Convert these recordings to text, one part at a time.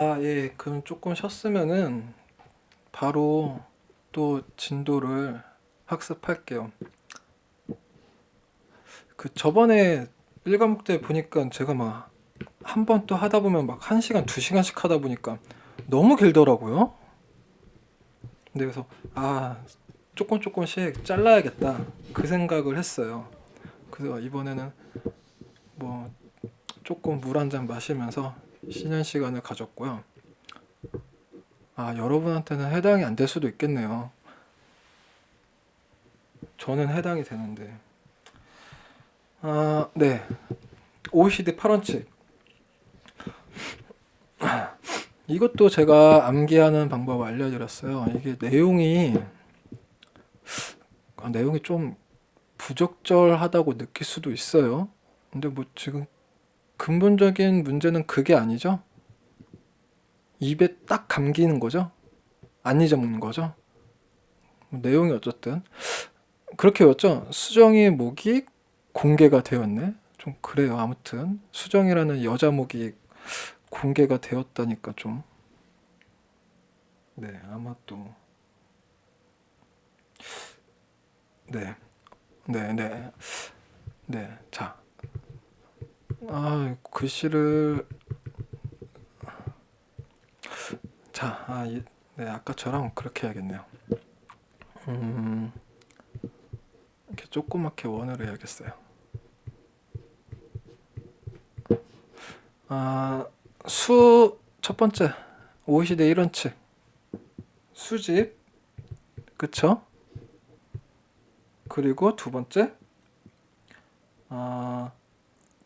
예. 그럼 조금 쉬었으면은 바로 또 진도를 학습할게요. 그 저번에 1과목 때 보니까 제가 막 한 번 또 하다 보면 막 1시간, 2시간씩 하다 보니까 너무 길더라고요. 근데 그래서 조금씩 잘라야겠다 그 생각을 했어요. 그래서 이번에는 뭐 조금 물 한 잔 마시면서 쉬는 시간을 가졌고요. 여러분한테는 해당이 안 될 수도 있겠네요. 저는 해당이 되는데. 네. OECD 8원칙. 이것도 제가 암기하는 방법 알려드렸어요. 이게 내용이 좀 부적절하다고 느낄 수도 있어요. 근데 뭐 지금 근본적인 문제는 그게 아니죠. 입에 딱 감기는 거죠. 안 잊어먹는 거죠. 내용이 어쨌든 그렇게 외웠죠. 수정이 목이 공개가 되었네. 좀 그래요. 아무튼 수정이라는 여자 목이 공개가 되었다니까 좀. 네, 아마 또. 네, 네, 네, 네. 자, 글씨를 자, 네, 아까처럼 그렇게 해야겠네요. 음, 이렇게 조그맣게 원을 해야겠어요. 아, 첫 번째 OECD 1원칙 수집, 그쵸? 그리고 두 번째 아,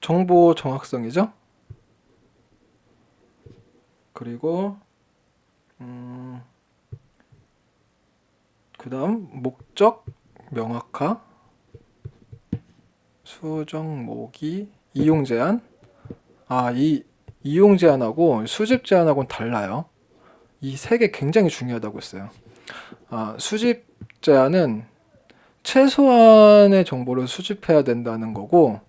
정보 정확성이죠. 그리고 음, 그다음 목적 명확화, 수정 모기, 이용 제한. 이 이용 제한하고 수집 제한하고는 달라요. 이 세 개 굉장히 중요하다고 했어요. 수집 제한은 최소한의 정보를 수집해야 된다는 거고,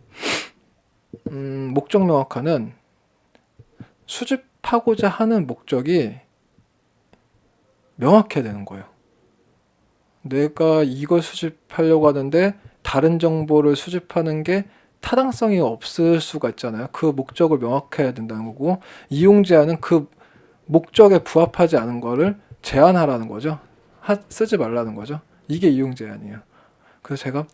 목적 명확화는 수집하고자 하는 목적이 명확해야 되는 거예요. 내가 이걸 수집하려고 하는데 다른 정보를 수집하는 게 타당성이 없을 수가 있잖아요. 그 목적을 명확해야 된다는 거고, 이용 제한은 그 목적에 부합하지 않은 거를 제한하라는 거죠. 쓰지 말라는 거죠. 이게 이용 제한이에요. 그래서 제가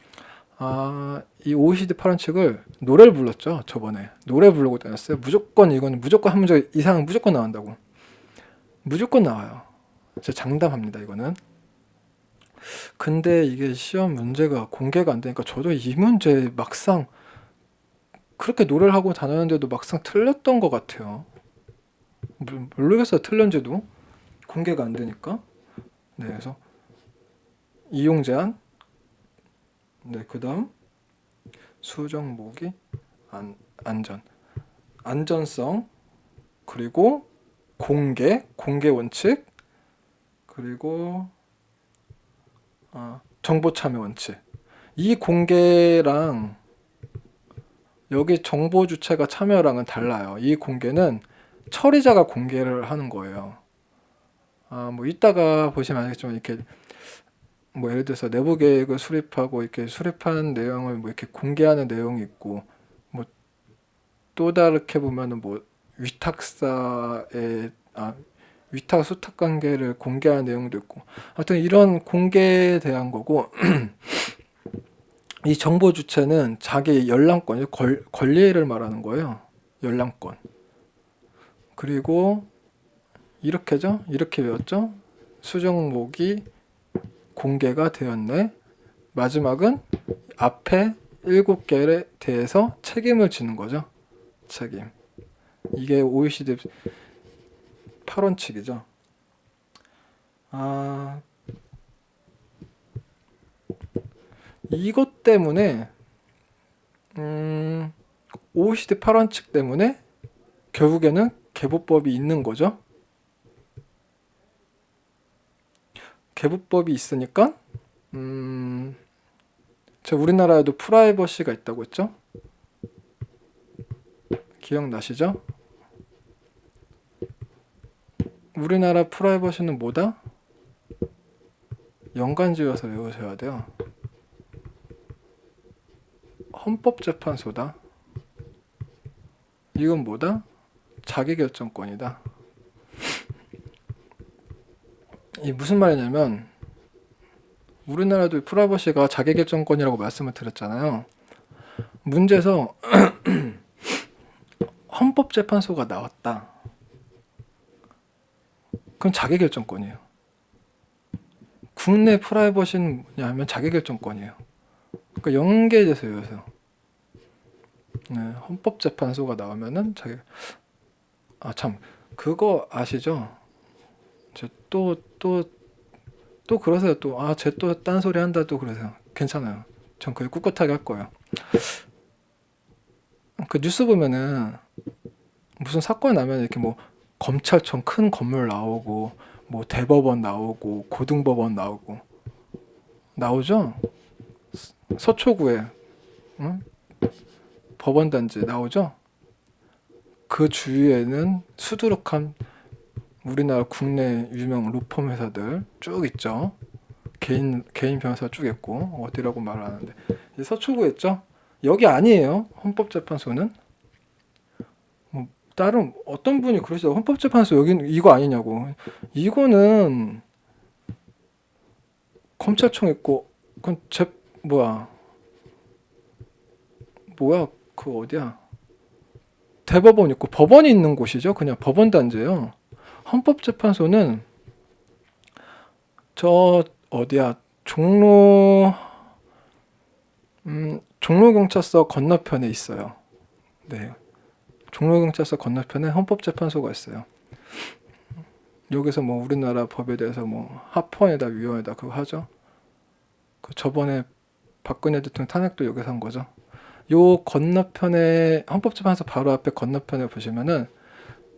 이 OECD 8원칙을 노래를 불렀죠. 저번에 노래 부르고 다녔어요. 이거는 무조건 한 문제 이상은 무조건 나온다고. 무조건 나와요. 제가 장담합니다. 이거는. 근데 이게 시험 문제가 공개가 안 되니까 저도 이 문제 막상 그렇게 노래를 하고 다녔는데도 막상 틀렸던 것 같아요. 모르겠어요. 틀렸는지도 공개가 안 되니까. 네, 그래서 이용 제한, 네, 그다음 수정 모기, 안전, 안전성, 그리고 공개 원칙, 그리고 정보 참여 원칙. 이 공개랑 여기 정보 주체가 참여랑은 달라요. 이 공개는 처리자가 공개를 하는 거예요. 뭐 이따가 보시면 알겠지만 이렇게 뭐 예를 들어서 내부 계획을 수립하고 이렇게 수립한 내용을 뭐 이렇게 공개하는 내용이 있고, 뭐 또 다르게 보면은 뭐 위탁사의 위탁 수탁 관계를 공개하는 내용도 있고, 하여튼 이런 공개에 대한 거고, 이 정보 주체는 자기 열람권, 권리를 말하는 거예요. 열람권. 그리고 이렇게죠? 이렇게 외웠죠? 수정목이 공개가 되었네. 마지막은 앞에 7개에 대해서 책임을 지는 거죠. 책임. 이게 OECD 8원칙이죠. 이것 때문에 OECD 8원칙 때문에 결국에는 개보법이 있는 거죠. 개보법이 있으니까 제가 우리나라에도 프라이버시가 있다고 했죠. 기억나시죠? 우리나라 프라이버시는 뭐다? 연관지어서 외우셔야 돼요. 헌법재판소다. 이건 뭐다? 자기결정권이다. 이 무슨 말이냐면 우리나라도 프라이버시가 자기결정권이라고 말씀을 드렸잖아요. 문제에서 헌법재판소가 나왔다. 그럼 자기결정권이에요. 국내 프라이버시는 뭐냐면 자기결정권이에요. 그러니까 연계돼서 외우세요. 네, 헌법재판소가 나오면은 참 그거 아시죠? 또 그러세요. 쟤 또 딴소리 한다 또 그러세요. 괜찮아요. 전 그게 꿋꿋하게 할 거예요. 그 뉴스 보면은 무슨 사건 나면 이렇게 뭐 검찰청 큰 건물 나오고 뭐 대법원 나오고 고등법원 나오죠? 서초구에 응? 법원단지 나오죠? 그 주위에는 수두룩한 우리나라 국내 유명 로펌 회사들 쭉 있죠. 개인 변호사 쭉 있고 어디라고 말을 하는데 서초구에 있죠. 여기 아니에요. 헌법재판소는 뭐 다른 어떤 분이 그러시죠. 헌법재판소 여기 이거 아니냐고. 이거는 검찰청 있고 그건 뭐야 그 어디야 대법원 있고 법원이 있는 곳이죠. 그냥 법원 단지예요. 헌법재판소는 저 어디야 종로경찰서 건너편에 있어요. 네, 종로경찰서 건너편에 헌법재판소가 있어요. 여기서 뭐 우리나라 법에 대해서 뭐 합헌이다 위헌이다 그거 하죠. 그 저번에 박근혜 대통령 탄핵도 여기서 한 거죠. 요 건너편에 헌법재판소 바로 앞에 건너편에 보시면은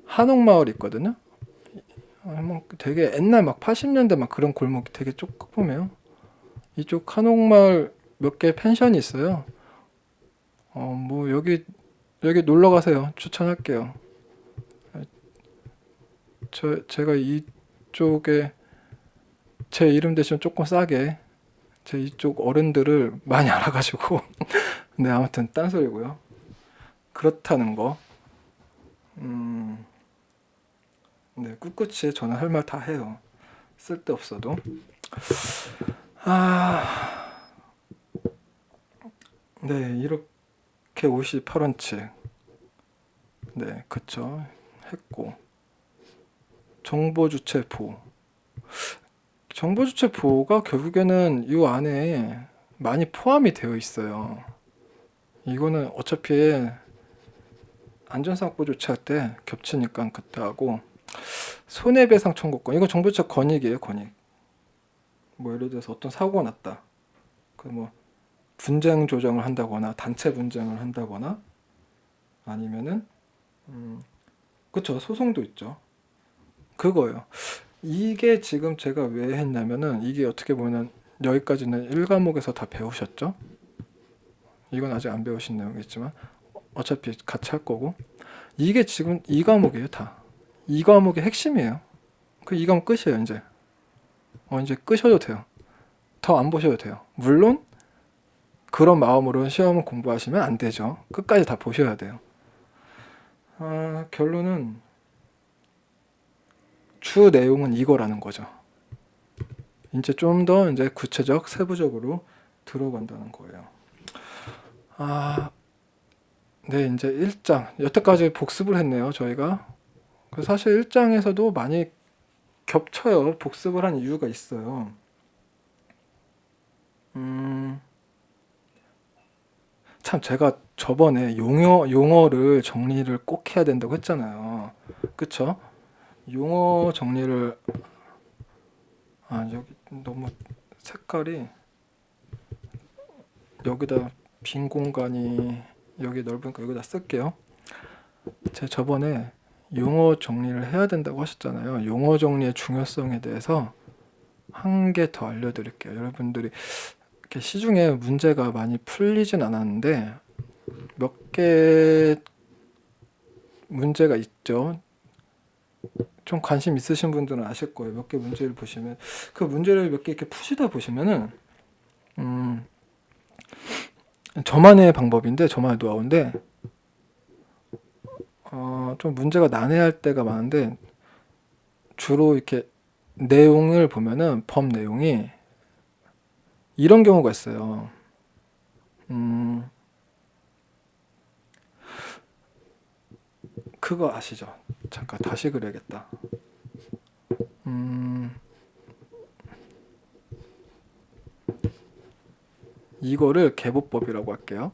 한옥마을 있거든요. 뭐 되게 옛날 막 80년대 막 그런 골목이 되게 조금해요. 이쪽 한옥마을 몇 개 펜션이 있어요. 뭐 여기 놀러 가세요. 추천할게요. 제가 이쪽에 제 이름 대신 조금 싸게 제 이쪽 어른들을 많이 알아가지고 네 아무튼 딴소리고요. 그렇다는 거. 네 꿋꿋이 저는 할 말 다 해요. 쓸데없어도. 네 이렇게 58원치 네 그쵸 했고 정보주체 보호가 결국에는 이 안에 많이 포함이 되어 있어요. 이거는 어차피 안전사고 조치할 때 겹치니까 그때 하고 손해배상 청구권 이거 정보주체 권익이에요. 권익. 뭐 예를 들어서 어떤 사고가 났다. 그 뭐 분쟁 조정을 한다거나 단체 분쟁을 한다거나 아니면은 그쵸 소송도 있죠. 그거예요. 이게 지금 제가 왜 했냐면은 이게 어떻게 보면 여기까지는 1과목에서 다 배우셨죠? 이건 아직 안 배우신 내용이겠지만 어차피 같이 할 거고 이게 지금 2과목이에요 다. 2과목의 핵심이에요. 그 2과목 끝이에요 이제. 이제 끄셔도 돼요. 더 안 보셔도 돼요. 물론 그런 마음으로 시험을 공부하시면 안 되죠. 끝까지 다 보셔야 돼요. 결론은 주 내용은 이거라는 거죠. 이제 좀 더 이제 구체적 세부적으로 들어간다는 거예요. 네 이제 1장 여태까지 복습을 했네요 저희가. 사실 1장에서도 많이 겹쳐요. 복습을 한 이유가 있어요. 참 제가 저번에 용어를 정리를 꼭 해야 된다고 했잖아요. 그쵸? 용어 정리를 여기 너무 색깔이 여기다 빈 공간이 여기 넓으니까 여기다 쓸게요. 제가 저번에 용어 정리를 해야 된다고 하셨잖아요. 용어 정리의 중요성에 대해서 한 개 더 알려드릴게요. 여러분들이 이렇게 시중에 문제가 많이 풀리진 않았는데 몇 개 문제가 있죠. 좀 관심 있으신 분들은 아실 거예요. 몇 개 문제를 보시면 그 문제를 몇 개 이렇게 푸시다 보시면은 저만의 방법인데 저만의 노하우인데 좀 문제가 난해할 때가 많은데 주로 이렇게 내용을 보면은 범 내용이 이런 경우가 있어요. 그거 아시죠? 잠깐 다시 그려야겠다. 이거를 계보법이라고 할게요.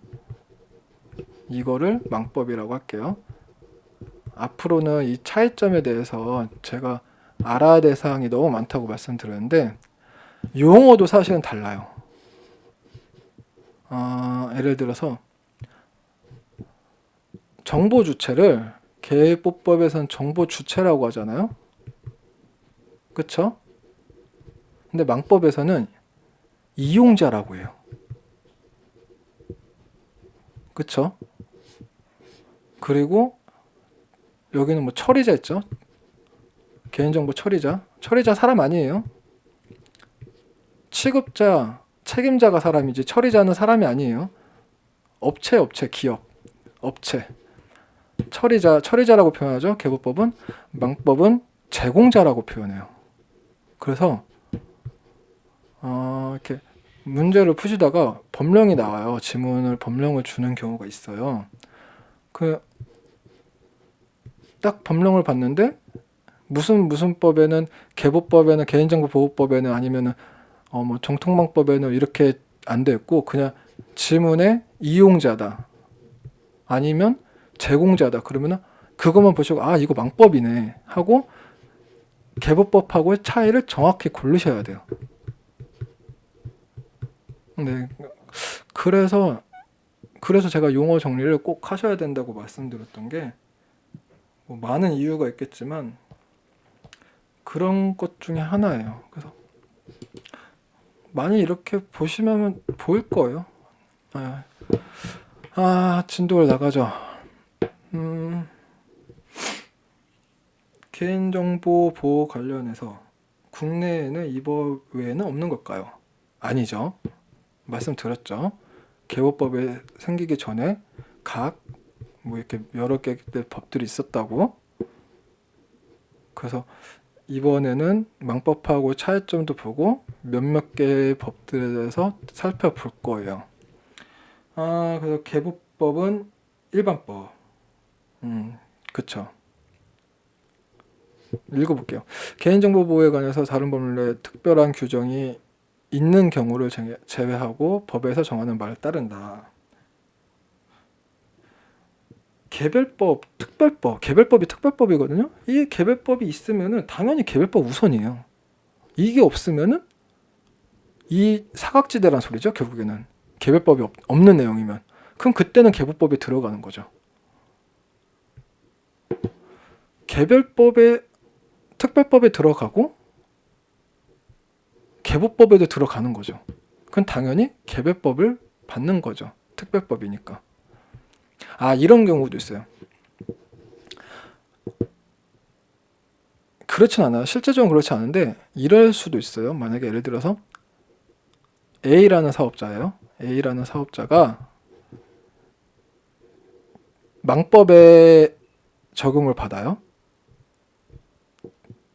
이거를 망법이라고 할게요. 앞으로는 이 차이점에 대해서 제가 알아야 될 사항이 너무 많다고 말씀드렸는데 용어도 사실은 달라요. 예를 들어서 정보 주체를 계보법에서는 정보 주체라고 하잖아요. 그쵸? 근데 망법에서는 이용자라고 해요. 그쵸? 그리고 여기는 뭐 처리자 있죠? 개인정보 처리자. 처리자 사람 아니에요. 취급자, 책임자가 사람이지 처리자는 사람이 아니에요. 업체, 기업, 업체. 처리자라고 표현하죠. 계보법은. 망법은 제공자라고 표현해요. 그래서 이렇게 문제를 푸시다가 법령이 나와요. 지문을 법령을 주는 경우가 있어요. 딱 법령을 봤는데 무슨 법에는 계보법에는 개인정보보호법에는 아니면은 뭐 정통망법에는 이렇게 안 돼 있고 그냥 지문의 이용자다 아니면 제공자다 그러면은 그것만 보시고 이거 망법이네 하고 계보법하고의 차이를 정확히 고르셔야 돼요. 네. 그래서 제가 용어 정리를 꼭 하셔야 된다고 말씀드렸던 게 뭐 많은 이유가 있겠지만 그런 것 중에 하나예요. 그래서 많이 이렇게 보시면 보일 거예요. 진도를 나가죠. 개인정보 보호 관련해서 국내에는 이 법 외에는 없는 걸까요? 아니죠. 말씀드렸죠. 계보법에 생기기 전에 뭐 이렇게 여러 개의 법들이 있었다고. 그래서 이번에는 망법하고 차이점도 보고 몇몇 개의 법들에 대해서 살펴볼 거예요. 그래서 계보법은 일반법. 그쵸. 읽어볼게요. 개인정보 보호에 관해서 다른 법률에 특별한 규정이 있는 경우를 제외하고 법에서 정하는 바를 따른다. 개별법, 특별법, 개별법이 특별법이거든요. 이 개별법이 있으면은 당연히 개별법 우선이에요. 이게 없으면은 이 사각지대란 소리죠. 결국에는 개별법이 없는 내용이면 그럼 그때는 계보법에 들어가는 거죠. 개별법에 특별법에 들어가고 계보법에도 들어가는 거죠. 그건 당연히 개별법을 받는 거죠. 특별법이니까. 이런 경우도 있어요. 그렇진 않아요. 실제적으로 그렇지 않은데 이럴 수도 있어요. 만약에 예를 들어서 A라는 사업자예요. A라는 사업자가 망법에 적용을 받아요.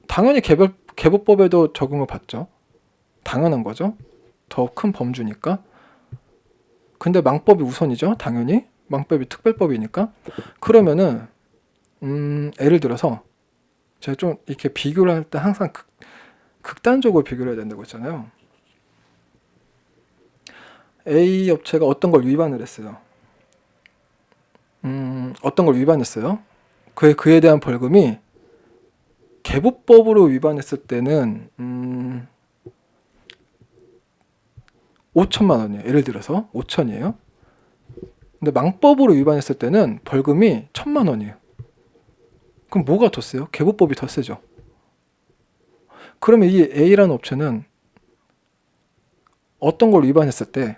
당연히 계보법에도 적용을 받죠. 당연한 거죠. 더 큰 범주니까. 근데 망법이 우선이죠. 당연히. 망법이 특별법이니까. 그러면은 예를 들어서 제가 좀 이렇게 비교를 할 때 항상 극단적으로 비교를 해야 된다고 했잖아요. A 업체가 어떤 걸 위반을 했어요. 어떤 걸 위반했어요. 그에 대한 벌금이 계보법으로 위반했을 때는 5천만 원이에요. 예를 들어서 5천이에요. 근데 망법으로 위반했을 때는 벌금이 1,000만 원이에요. 그럼 뭐가 더 세요? 계보법이 더 세죠. 그러면 이 A라는 업체는 어떤 걸 위반했을 때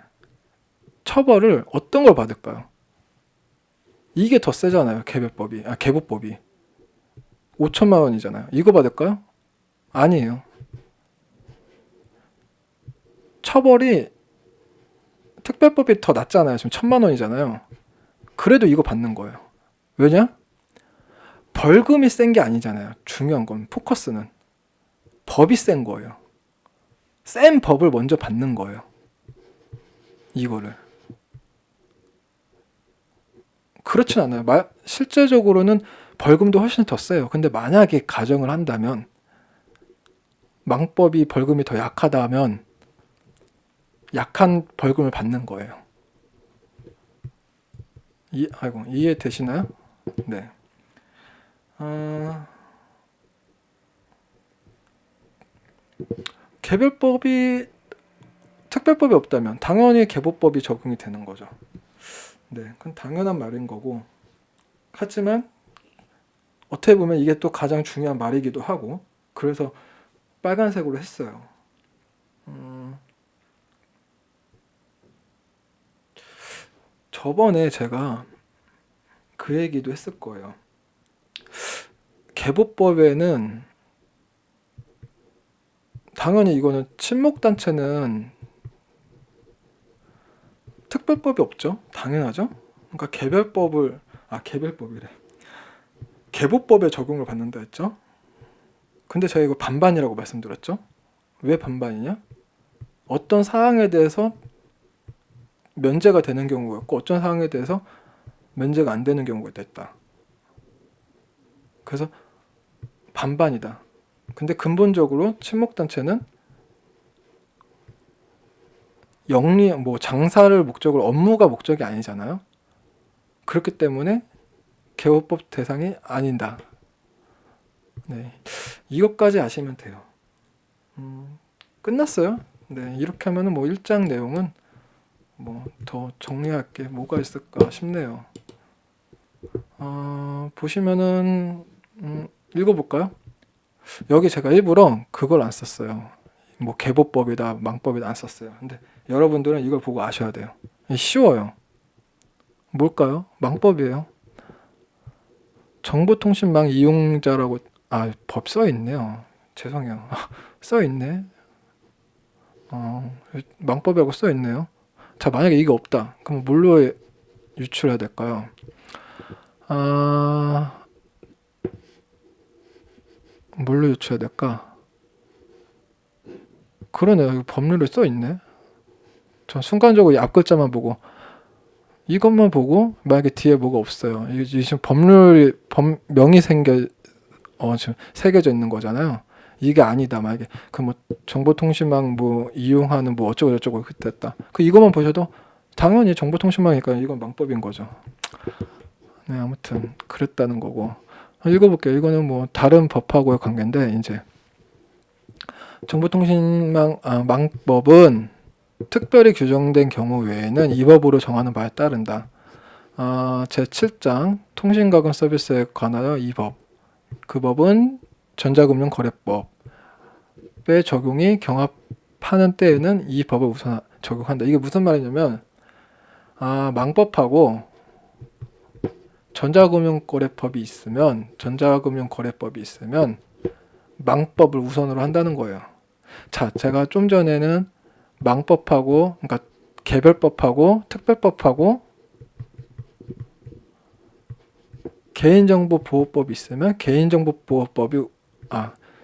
처벌을 어떤 걸 받을까요? 이게 더 세잖아요. 계보법이. 5천만 원이잖아요. 이거 받을까요? 아니에요. 처벌이 특별법이 더 낫잖아요. 지금 1,000만 원이잖아요. 그래도 이거 받는 거예요. 왜냐? 벌금이 센 게 아니잖아요. 중요한 건 포커스는 법이 센 거예요. 센 법을 먼저 받는 거예요. 이거를. 그렇진 않아요. 실제적으로는 벌금도 훨씬 더 세요. 근데 만약에 가정을 한다면 망법이 벌금이 더 약하다면 약한 벌금을 받는 거예요. 이해되시나요? 네. 개별법이 특별법이 없다면 당연히 개보법이 적용이 되는 거죠. 네, 그건 당연한 말인 거고. 하지만 어떻게 보면 이게 또 가장 중요한 말이기도 하고, 그래서 빨간색으로 했어요. 저번에 제가 그 얘기도 했을 거예요. 개보법에는 당연히 이거는 친목단체는 특별법이 없죠. 당연하죠. 그러니까 개별법이래. 개보법에 적용을 받는다 했죠. 근데 제가 이거 반반이라고 말씀드렸죠. 왜 반반이냐? 어떤 사항에 대해서 면제가 되는 경우였고 어떤 사항에 대해서 면제가 안 되는 경우가 있다. 그래서 반반이다. 근데 근본적으로 친목단체는 영리, 장사를 목적으로 업무가 목적이 아니잖아요. 그렇기 때문에 개호법 대상이 아니다. 네, 이것까지 아시면 돼요. 끝났어요. 네, 이렇게 하면은 1장 내용은 더 정리할 게 뭐가 있을까 싶네요. 보시면은 읽어볼까요? 여기 제가 일부러 그걸 안 썼어요. 개보법이다, 망법이다 안 썼어요. 근데 여러분들은 이걸 보고 아셔야 돼요. 쉬워요. 뭘까요? 망법이에요. 정보통신망 이용자라고 법 써있네요. 죄송해요. 써있네. 망법이라고 써있네요. 자, 만약에 이게 없다. 그럼 뭘로 유출해야 될까요? 뭘로 유출해야 될까? 그러네요. 법률에 써있네. 전 순간적으로 이 앞글자만 보고 이것만 보고 만약에 뒤에 뭐가 없어요. 이게 지금 법명이 지금 새겨져 있는 거잖아요. 이게 아니다. 만약에 정보통신망 이용하는 어쩌고 저쩌고 됐다. 이것만 보셔도 당연히 정보통신망이니까 이건 망법인 거죠. 네, 아무튼 그랬다는 거고. 읽어볼게요. 이거는 다른 법하고의 관계인데 이제 정보통신망 망법은 특별히 규정된 경우 외에는 이 법으로 정하는 바에 따른다. 제7장 통신가금 서비스에 관하여 이 법. 그 법은 전자금융거래법에 적용이 경합하는 때에는 이 법을 우선 적용한다. 이게 무슨 말이냐면 망법하고 전자금융거래법이 있으면 망법을 우선으로 한다는 거예요. 자, 제가 좀 전에는 망법하고 그러니까 개별법하고 특별법하고 개인정보보호법이 있으면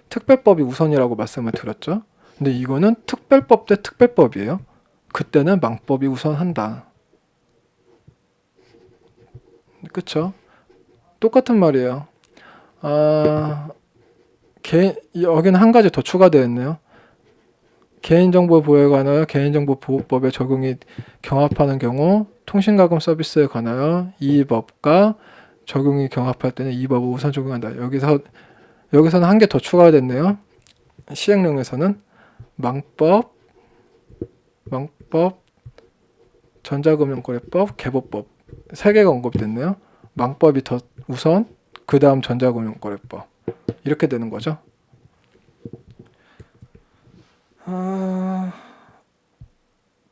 특별법이 우선이라고 말씀을 드렸죠. 근데 이거는 특별법 대 특별법이에요. 그때는 망법이 우선한다. 그쵸? 똑같은 말이에요. 여기는 한 가지 더 추가되어 있네요. 개인정보 보호에 관하여 개인정보보호법에 적용이 경합하는 경우 통신가금 서비스에 관하여 이 법과 적용이 경합할 때는 이 법을 우선 적용한다. 여기서는 한 개 더 추가됐네요. 시행령에서는 망법, 전자금융거래법, 개보법 3개가 언급됐네요. 망법이 더 우선, 그 다음 전자금융거래법 이렇게 되는 거죠.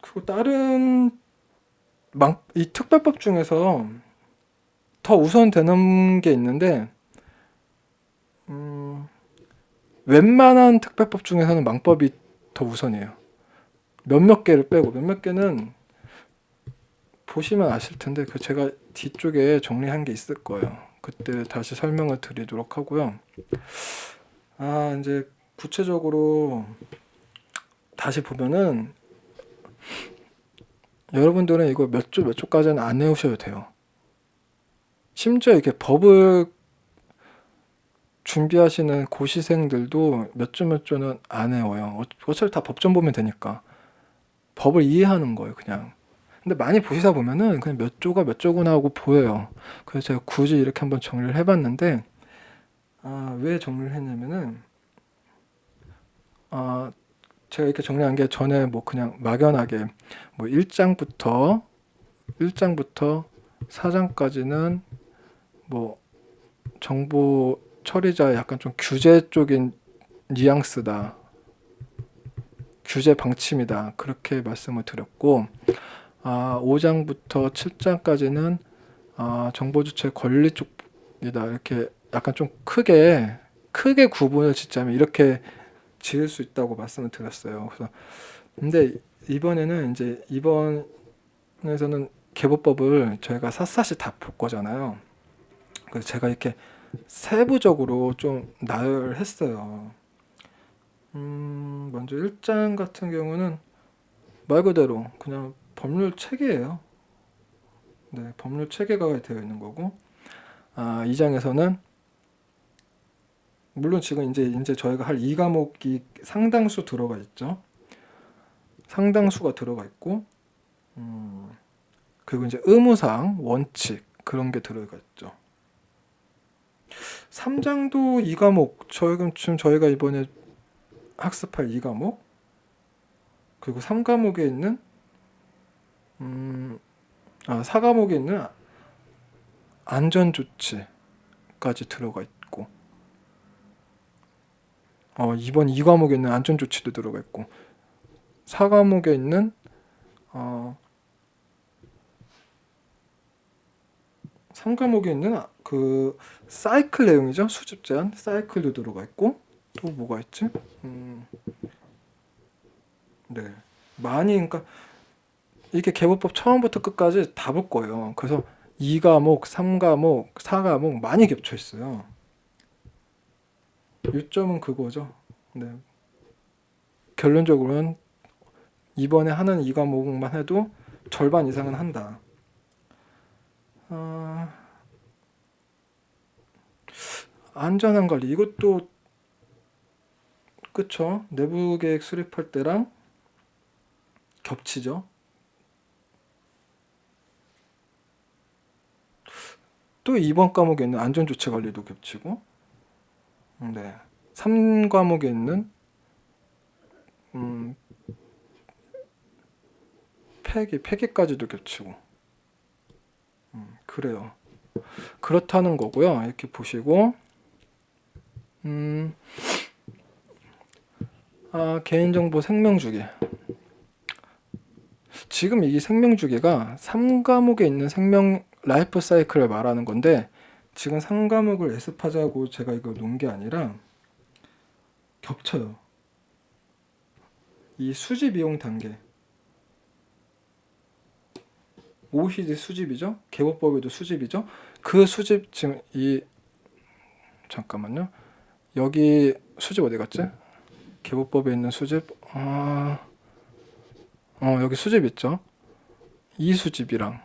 그리고 다른 이 특별법 중에서 더 우선되는 게 있는데 웬만한 특별법 중에서는 망법이 더 우선이에요. 몇몇 개를 빼고. 몇몇 개는 보시면 아실 텐데 그 제가 뒤쪽에 정리한 게 있을 거예요. 그때 다시 설명을 드리도록 하고요. 이제 구체적으로 다시 보면은 여러분들은 이거 몇 조 몇 조까지는 안 외우셔도 돼요. 심지어 이렇게 법을 준비하시는 고시생들도 몇 조 몇 조는 안 외워요. 어차피 다 법전 보면 되니까. 법을 이해하는 거예요, 그냥. 근데 많이 보시다 보면은 그냥 몇 조가 몇 조구나 하고 보여요. 그래서 제가 굳이 이렇게 한번 정리를 해봤는데, 왜 정리를 했냐면은, 제가 이렇게 정리한 게 전에 뭐 그냥 막연하게 뭐 1장부터 4장까지는 뭐 정보 처리자의 약간 좀 규제 쪽인 뉘앙스다. 규제 방침이다. 그렇게 말씀을 드렸고, 5장부터 7장까지는 정보 주체 권리 쪽이다. 이렇게 약간 좀 크게 구분을 짓자면 이렇게 지을 수 있다고 말씀을 드렸어요. 그래서 근데 이번에는 이제 이번에서는 개보법을 저희가 샅샅이 다 볼 거잖아요. 그래서 제가 이렇게 세부적으로 좀 나열했어요. 먼저 1장 같은 경우는 말 그대로 그냥 법률 체계예요. 네, 법률 체계가 되어 있는 거고, 2장에서는 물론 지금 이제 저희가 할 이 과목이 상당수 들어가 있죠. 상당수가 들어가 있고, 그리고 이제 의무사항, 원칙 그런 게 들어가 있죠. 3장도 이 과목, 지금 저희가 이번에 학습할 이 과목, 그리고 3과목에 있는 4과목에 있는 안전조치까지 들어가 있고, 이번 2과목에 있는 안전조치도 들어가 있고, 4과목에 있는 3과목에 있는 그 사이클 내용이죠. 수집 제한 사이클도 들어가 있고, 또 뭐가 있지? 네, 많이. 그러니까 이게 개보법 처음부터 끝까지 다 볼 거예요. 그래서 2과목, 3과목, 4과목 많이 겹쳐 있어요. 요점은 그거죠. 네. 결론적으로는 이번에 하는 2과목만 해도 절반 이상은 한다. 안전한 관리, 이것도 그쵸. 내부 계획 수립할 때랑 겹치죠. 또 이번 과목에 있는 안전조치 관리도 겹치고, 네. 3과목에 있는 폐기까지도 겹치고, 그래요. 그렇다는 거고요. 이렇게 보시고, 개인정보 생명주기. 지금 이 생명주기가 3과목에 있는 생명 라이프 사이클을 말하는 건데, 지금 3과목을 예습하자고 제가 이거 놓은 게 아니라 겹쳐요. 이 수집 이용 단계. OECD 수집이죠. 개보법에도 수집이죠. 그 수집 지금 잠깐만요. 여기 수집 어디 갔지? 개보법에 있는 수집. 여기 수집 있죠. 이 수집이랑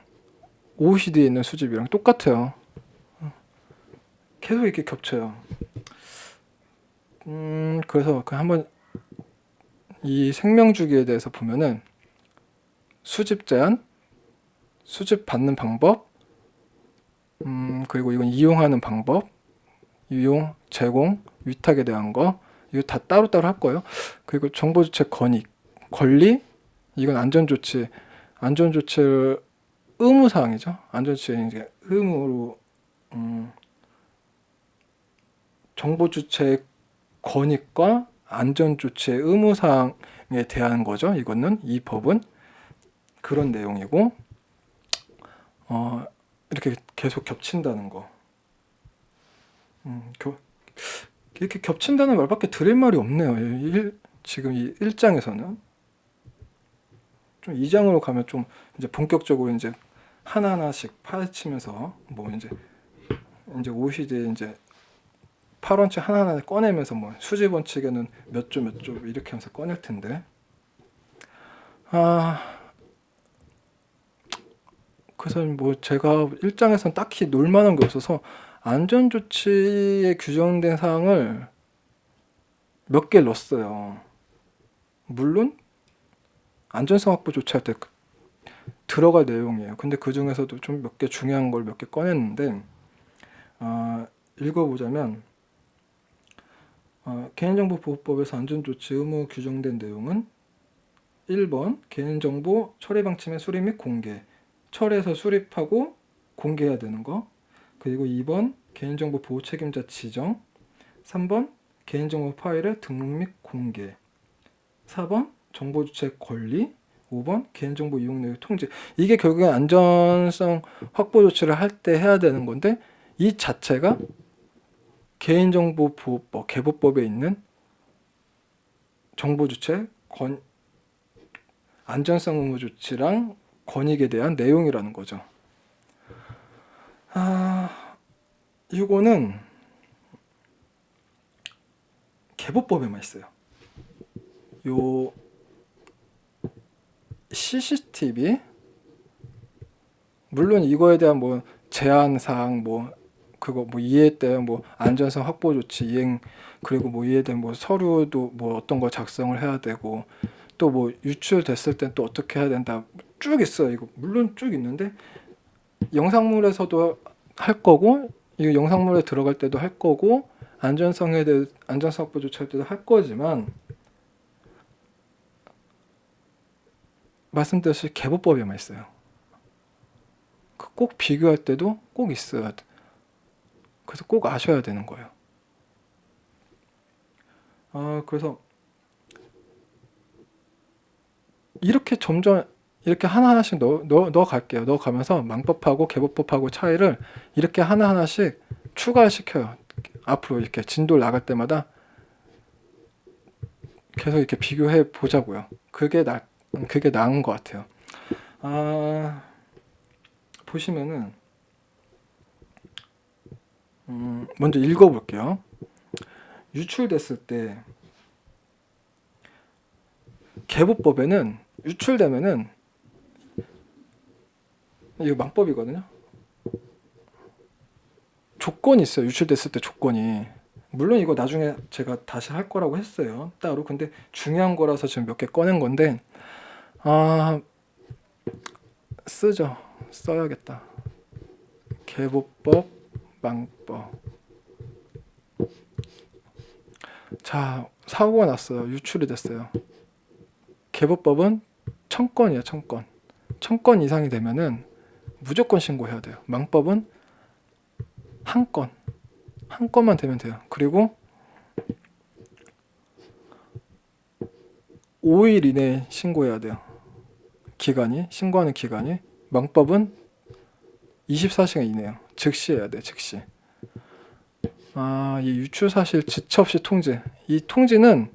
OECD에 있는 수집이랑 똑같아요. 계속 이렇게 겹쳐요. 그래서 한번 이 생명주기에 대해서 보면은 수집 제한, 수집 받는 방법, 그리고 이건 이용하는 방법, 이용, 제공, 위탁에 대한 거, 이거 다 따로따로 할 거예요. 그리고 정보주체 권리, 이건 안전조치 의무사항이죠. 안전조치 이제 의무로, 정보주체 권익과 안전조치의 의무사항에 대한 거죠. 이거는 이 법은 그런 내용이고, 이렇게 계속 겹친다는 거. 이렇게 겹친다는 말밖에 드릴 말이 없네요. 지금 이 1장에서는. 좀 2장으로 가면 좀 이제 본격적으로 이제 하나하나씩 파헤치면서 뭐 이제 OECD 이제 8원칙 하나하나 꺼내면서 뭐 수직 원칙에는 몇 조 이렇게 하면서 꺼낼 텐데. 그래서 뭐 제가 1장에서는 딱히 놀만한 게 없어서 안전조치에 규정된 사항을 몇 개 넣었어요. 물론 안전성 확보 조치할 때 들어갈 내용이에요. 근데 그 중에서도 좀 몇 개 중요한 걸 몇 개 꺼냈는데, 읽어보자면, 개인정보보호법에서 안전조치 의무 규정된 내용은 1번 개인정보 처리 방침의 수립 및 공개, 처리해서 수립하고 공개해야 되는 거. 그리고 2번 개인정보 보호 책임자 지정, 3번 개인정보 파일의 등록 및 공개, 4번 정보 주체 권리, 5번 개인정보 이용 내역 통제. 이게 결국엔 안전성 확보 조치를 할 때 해야 되는 건데, 이 자체가 개인정보보호법 개보법에 있는 정보 주체 안전성 의무 조치랑 권익에 대한 내용이라는 거죠. 이거는 개보법에만 있어요. 요 CCTV, 물론 이거에 대한 뭐 제한 사항, 뭐 그거 뭐 이해 때 뭐 안전성 확보 조치 이행, 그리고 뭐 이에 대한 뭐 서류도 뭐 어떤 거 작성을 해야 되고, 또 뭐 유출됐을 땐 또 어떻게 해야 된다, 쭉 있어요. 이거 물론 쭉 있는데 영상물에서도 할 거고, 이 영상물에 들어갈 때도 할 거고, 안전성에 대해 안전성 확보 조치할 때도 할 거지만, 말씀드렸듯이 개보법에만 있어요. 꼭 비교할 때도 꼭 있어야 돼. 그래서 꼭 아셔야 되는 거예요. 그래서 이렇게 점점 이렇게 하나하나씩 넣어 갈게요. 넣어 가면서 망법하고 개보법하고 차이를 이렇게 하나하나씩 추가시켜요. 앞으로 이렇게 진도를 나갈 때마다 계속 이렇게 비교해 보자고요. 그게 나은 것 같아요. 보시면은 먼저 읽어볼게요. 유출됐을 때 개보법에는 유출되면은, 이거 망법이거든요. 조건이 있어요. 유출됐을 때 조건이. 물론 이거 나중에 제가 다시 할 거라고 했어요, 따로. 근데 중요한 거라서 지금 몇 개 꺼낸 건데, 쓰죠. 써야겠다. 개보법, 망법. 자, 사고가 났어요. 유출이 됐어요. 개보법은 1000건이에요. 1000건. 1000건 이상이 되면은 무조건 신고해야 돼요. 망법은 한 건만 되면 돼요. 그리고 5일 이내에 신고해야 돼요. 신고하는 기간이. 망법은 24시간 이내요. 즉시 해야 돼, 즉시. 이 유출 사실 지체 없이 통지. 이 통지는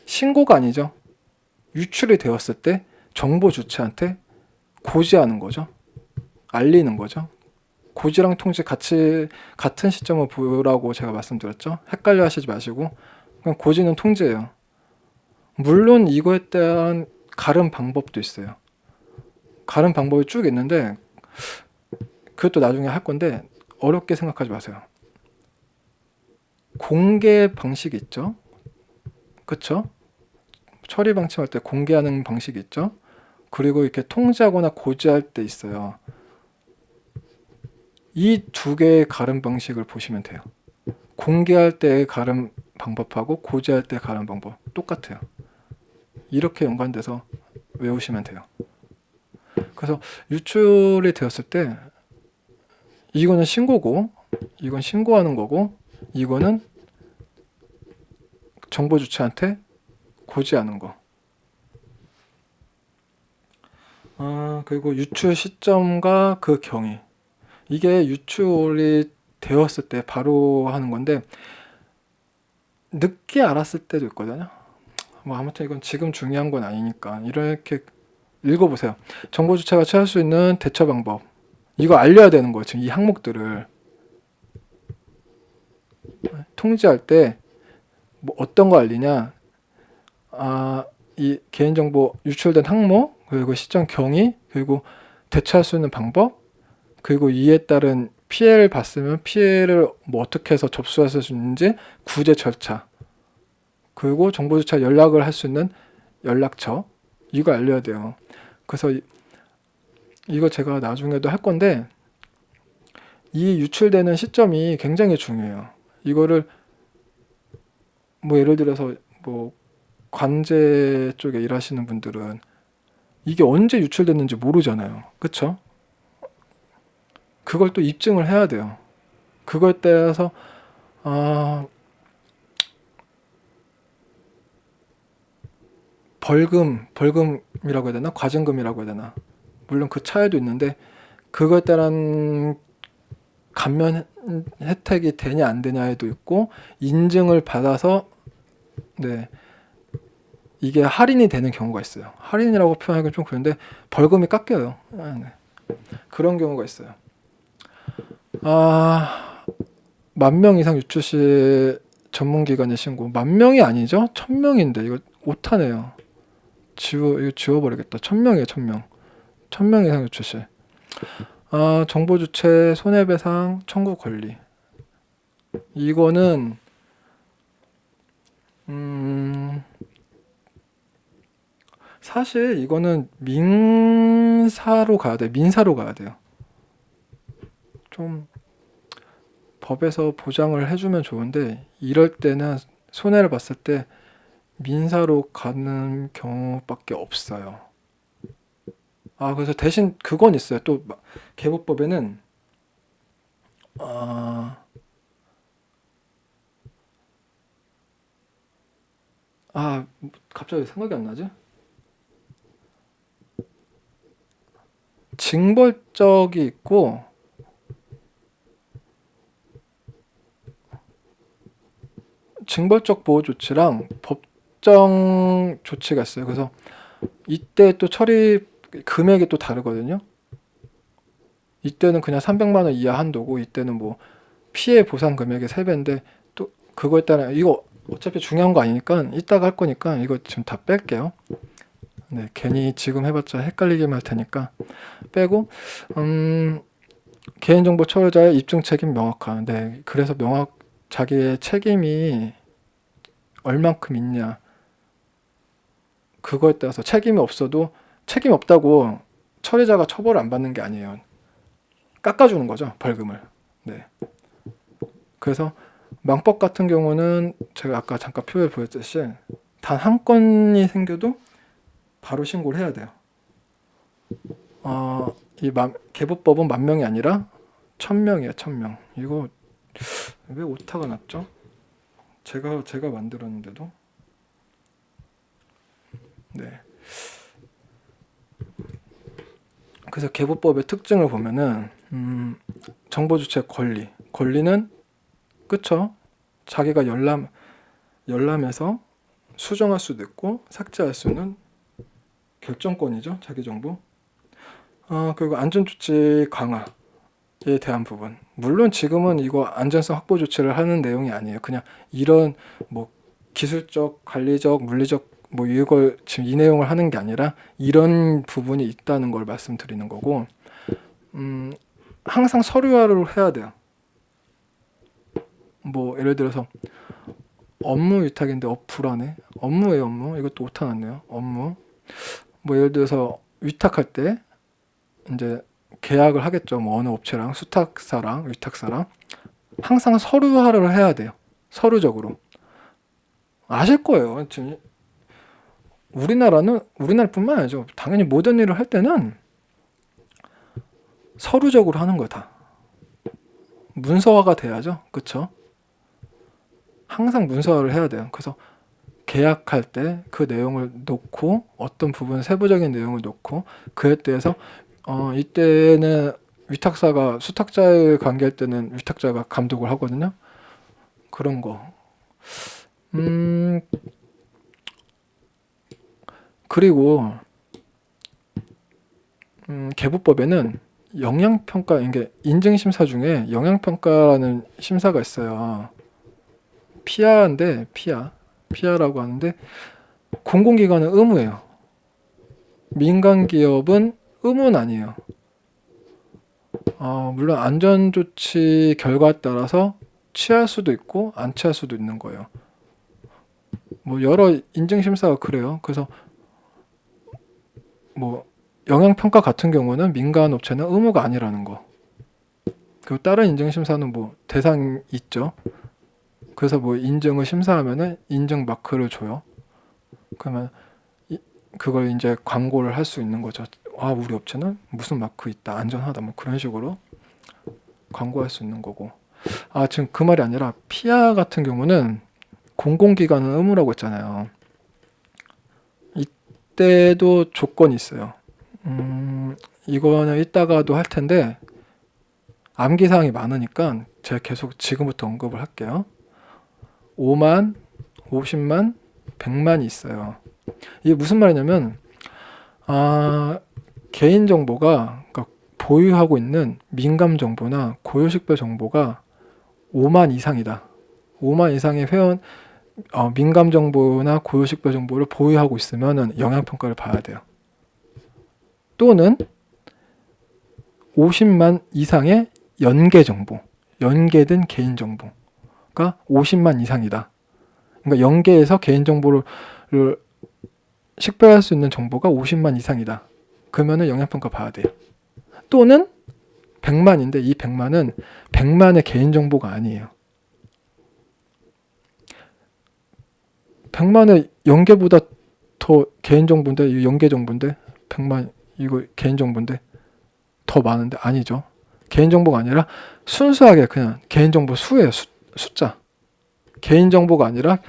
신고가 아니죠. 유출이 되었을 때 정보 주체한테 고지하는 거죠. 알리는 거죠. 고지랑 통지 같은 시점을 보라고 제가 말씀드렸죠. 헷갈려 하시지 마시고, 그냥 고지는 통지예요. 물론 이거에 대한 가름 방법도 있어요. 가름 방법이 쭉 있는데, 그것도 나중에 할 건데 어렵게 생각하지 마세요. 공개 방식이 있죠. 그쵸? 처리 방침할 때 공개하는 방식이 있죠. 그리고 이렇게 통지하거나 고지할 때 있어요. 이 두 개의 가름 방식을 보시면 돼요. 공개할 때의 가름 방법하고 고지할 때 가름 방법 똑같아요. 이렇게 연관돼서 외우시면 돼요. 그래서 유출이 되었을 때 이거는 신고고, 이건 신고하는 거고, 이거는 정보 주체한테 고지하는 거. 그리고 유출 시점과 그 경위. 이게 유출이 되었을 때 바로 하는 건데, 늦게 알았을 때도 있거든요. 뭐 아무튼 이건 지금 중요한 건 아니니까 이렇게 읽어보세요. 정보주체가 취할 수 있는 대처 방법. 이거 알려야 되는 거예요. 지금 이 항목들을 통지할 때 뭐 어떤 거 알리냐? 이 개인정보 유출된 항목, 그리고 시점 경위, 그리고 대처할 수 있는 방법, 그리고 이에 따른 피해를 봤으면 피해를 뭐 어떻게 해서 접수할 수 있는지 구제 절차, 그리고 정보주체가 연락을 할 수 있는 연락처, 이거 알려야 돼요. 그래서 이거 제가 나중에도 할 건데 이 유출되는 시점이 굉장히 중요해요. 이거를 뭐 예를 들어서 뭐 관제 쪽에 일하시는 분들은 이게 언제 유출됐는지 모르잖아요. 그쵸? 그걸 또 입증을 해야 돼요. 그거에 따라서 벌금이라고 해야 되나? 과징금이라고 해야 되나? 물론 그 차이도 있는데 그거에 따른 감면 혜택이 되냐 안 되냐에도 있고 인증을 받아서 네 이게 할인이 되는 경우가 있어요. 할인이라고 표현하기는 좀 그런데 벌금이 깎여요. 네. 그런 경우가 있어요. 10,000명 이상 유출 시 전문기관에 신고. 10,000명이 아니죠? 1,000명인데 이거 오타네요. 이거 지워버리겠다. 1,000명이에요. 1,000명. 1,000명 이상 유출 시. 정보 주체 손해배상 청구 권리. 이거는 사실 이거는 민사로 가야 돼. 민사로 가야 돼요. 좀 법에서 보장을 해주면 좋은데 이럴 때는 손해를 봤을 때 민사로 가는 경우밖에 없어요. 그래서 대신 그건 있어요. 또 개보법에는 갑자기 생각이 안 나지? 징벌적이 있고 징벌적 보호 조치랑 법정 조치가 있어요. 그래서 이때 또 처리 금액이 또 다르거든요. 이때는 그냥 300만 원 이하 한도고 이때는 뭐 피해 보상 금액의 3배인데 또 그거에 따라 이거 어차피 중요한 거 아니니까 이따가 할 거니까 이거 지금 다 뺄게요. 네, 괜히 지금 해봤자 헷갈리게 할 테니까 빼고 개인정보 처리자의 입증 책임 명확한. 네, 그래서 자기의 책임이 얼만큼 있냐 그거에 따라서 책임이 없어도 책임 없다고 처리자가 처벌을 안 받는 게 아니에요. 깎아주는 거죠, 벌금을. 네. 그래서 망법 같은 경우는 제가 아까 잠깐 표에 보였듯이 단 한 건이 생겨도 바로 신고를 해야 돼요. 개보법은 10,000명이 아니라 1,000명이에요. 1,000명. 이거 왜 오타가 났죠? 제가 만들었는데도. 네. 그래서 개보법의 특징을 보면은 정보주체 권리는 그쵸? 자기가 열람해서 수정할 수도 있고 삭제할 수는 결정권이죠. 자기 정보. 그리고 안전조치 강화에 대한 부분. 물론 지금은 이거 안전성 확보 조치를 하는 내용이 아니에요. 그냥 이런 뭐 기술적, 관리적, 물리적 뭐 이걸 지금 이 내용을 하는 게 아니라 이런 부분이 있다는 걸 말씀드리는 거고, 항상 서류화를 해야 돼요. 뭐 예를 들어서 업무 위탁인데 불안해. 업무예요, 업무. 이것도 오타 났네요. 업무. 뭐 예를 들어서 위탁할 때 이제 계약을 하겠죠. 뭐 어느 업체랑 수탁사랑 위탁사랑 항상 서류화를 해야 돼요. 서류적으로. 아실 거예요. 지금 우리나라뿐만 아니죠. 당연히 모든 일을 할 때는 서류적으로 하는 거야 다. 문서화가 돼야죠. 그쵸? 항상 문서화를 해야 돼요. 그래서 계약할 때 그 내용을 놓고 어떤 부분 세부적인 내용을 놓고 그에 대해서 이때는 위탁사가 수탁자의 관계할 때는 위탁자가 감독을 하거든요. 그런 거. 음, 그리고 개부법에는 영향평가, 이게 인증심사 중에 영향평가라는 심사가 있어요. 피아인데, 피아라고 하는데, 공공기관은 의무예요. 민간기업은 의무는 아니에요. 물론 안전조치 결과에 따라서 취할 수도 있고 안 취할 수도 있는 거예요. 뭐 여러 인증심사가 그래요. 그래서 뭐 영향평가 같은 경우는 민간 업체는 의무가 아니라는 거. 그리고 다른 인증심사는 뭐 대상이 있죠. 그래서 뭐 인증을 심사하면은 인증 마크를 줘요. 그러면 그걸 이제 광고를 할 수 있는 거죠. 아, 우리 업체는 무슨 마크 있다, 안전하다, 뭐 그런 식으로 광고할 수 있는 거고. 아, 지금 그 말이 아니라 피아 같은 경우는 공공기관은 의무라고 했잖아요. 이때도 조건이 있어요. 이거는 이따가도 할 텐데 암기사항이 많으니까 제가 계속 지금부터 언급을 할게요. 5만, 50만, 100만이 있어요. 이게 무슨 말이냐면 개인정보가, 그러니까 보유하고 있는 민감정보나 고유식별 정보가 5만 이상이다. 5만 이상의 회원 민감정보나 고유식별 정보를 보유하고 있으면 영향평가를 봐야 돼요. 또는 50만 이상의 연계정보, 연계된 개인정보가 50만 이상이다. 그러니까 연계해서 개인정보를 식별할 수 있는 정보가 50만 이상이다. 그러면은 영향평가 봐야 돼요. 또는 100만인데 이 100만은 100만의 개인정보가 아니에요. 100만의 연계보다 더 개인정보인데, 이 연계정보인데 100만 이거 개인정보인데 더 많은데 아니죠. 개인정보가 아니라 순수하게 그냥 개인정보 수예요. 숫자. 개인정보가 아니라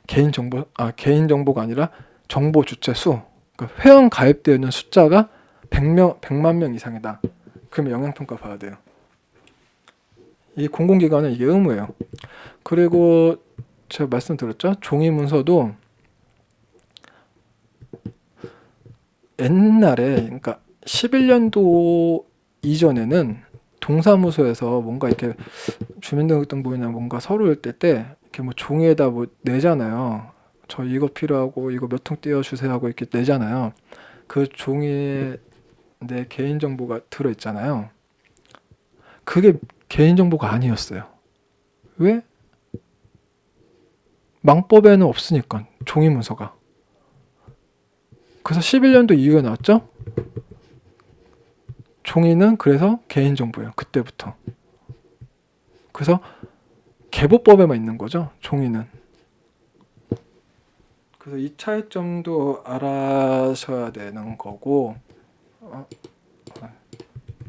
개인정보가 아니라 정보 주체 수. 그러니까 회원 가입되어 있는 숫자가 100만 명 이상이다. 그러면 영향평가 봐야 돼요. 이 공공기관은 이게 의무예요. 그리고 제가 말씀드렸죠. 종이 문서도 옛날에, 그러니까 11년도 이전에는 동사무소에서 뭔가 이렇게 주민등록등본이나 뭔가 서류를 뗄 때 이렇게 뭐 종이에다 뭐 내잖아요. 저 이거 필요하고 이거 몇 통 띄워주세요 하고 이렇게 내잖아요. 그 종이에 내 개인정보가 들어있잖아요. 그게 개인정보가 아니었어요. 왜? 망법에는 없으니까 종이 문서가. 그래서 11년도 이후에 나왔죠. 종이는 그래서 개인정보예요. 그때부터. 그래서 개보법에만 있는 거죠. 종이는. 그래서 이 차이점도 알아셔야 되는 거고,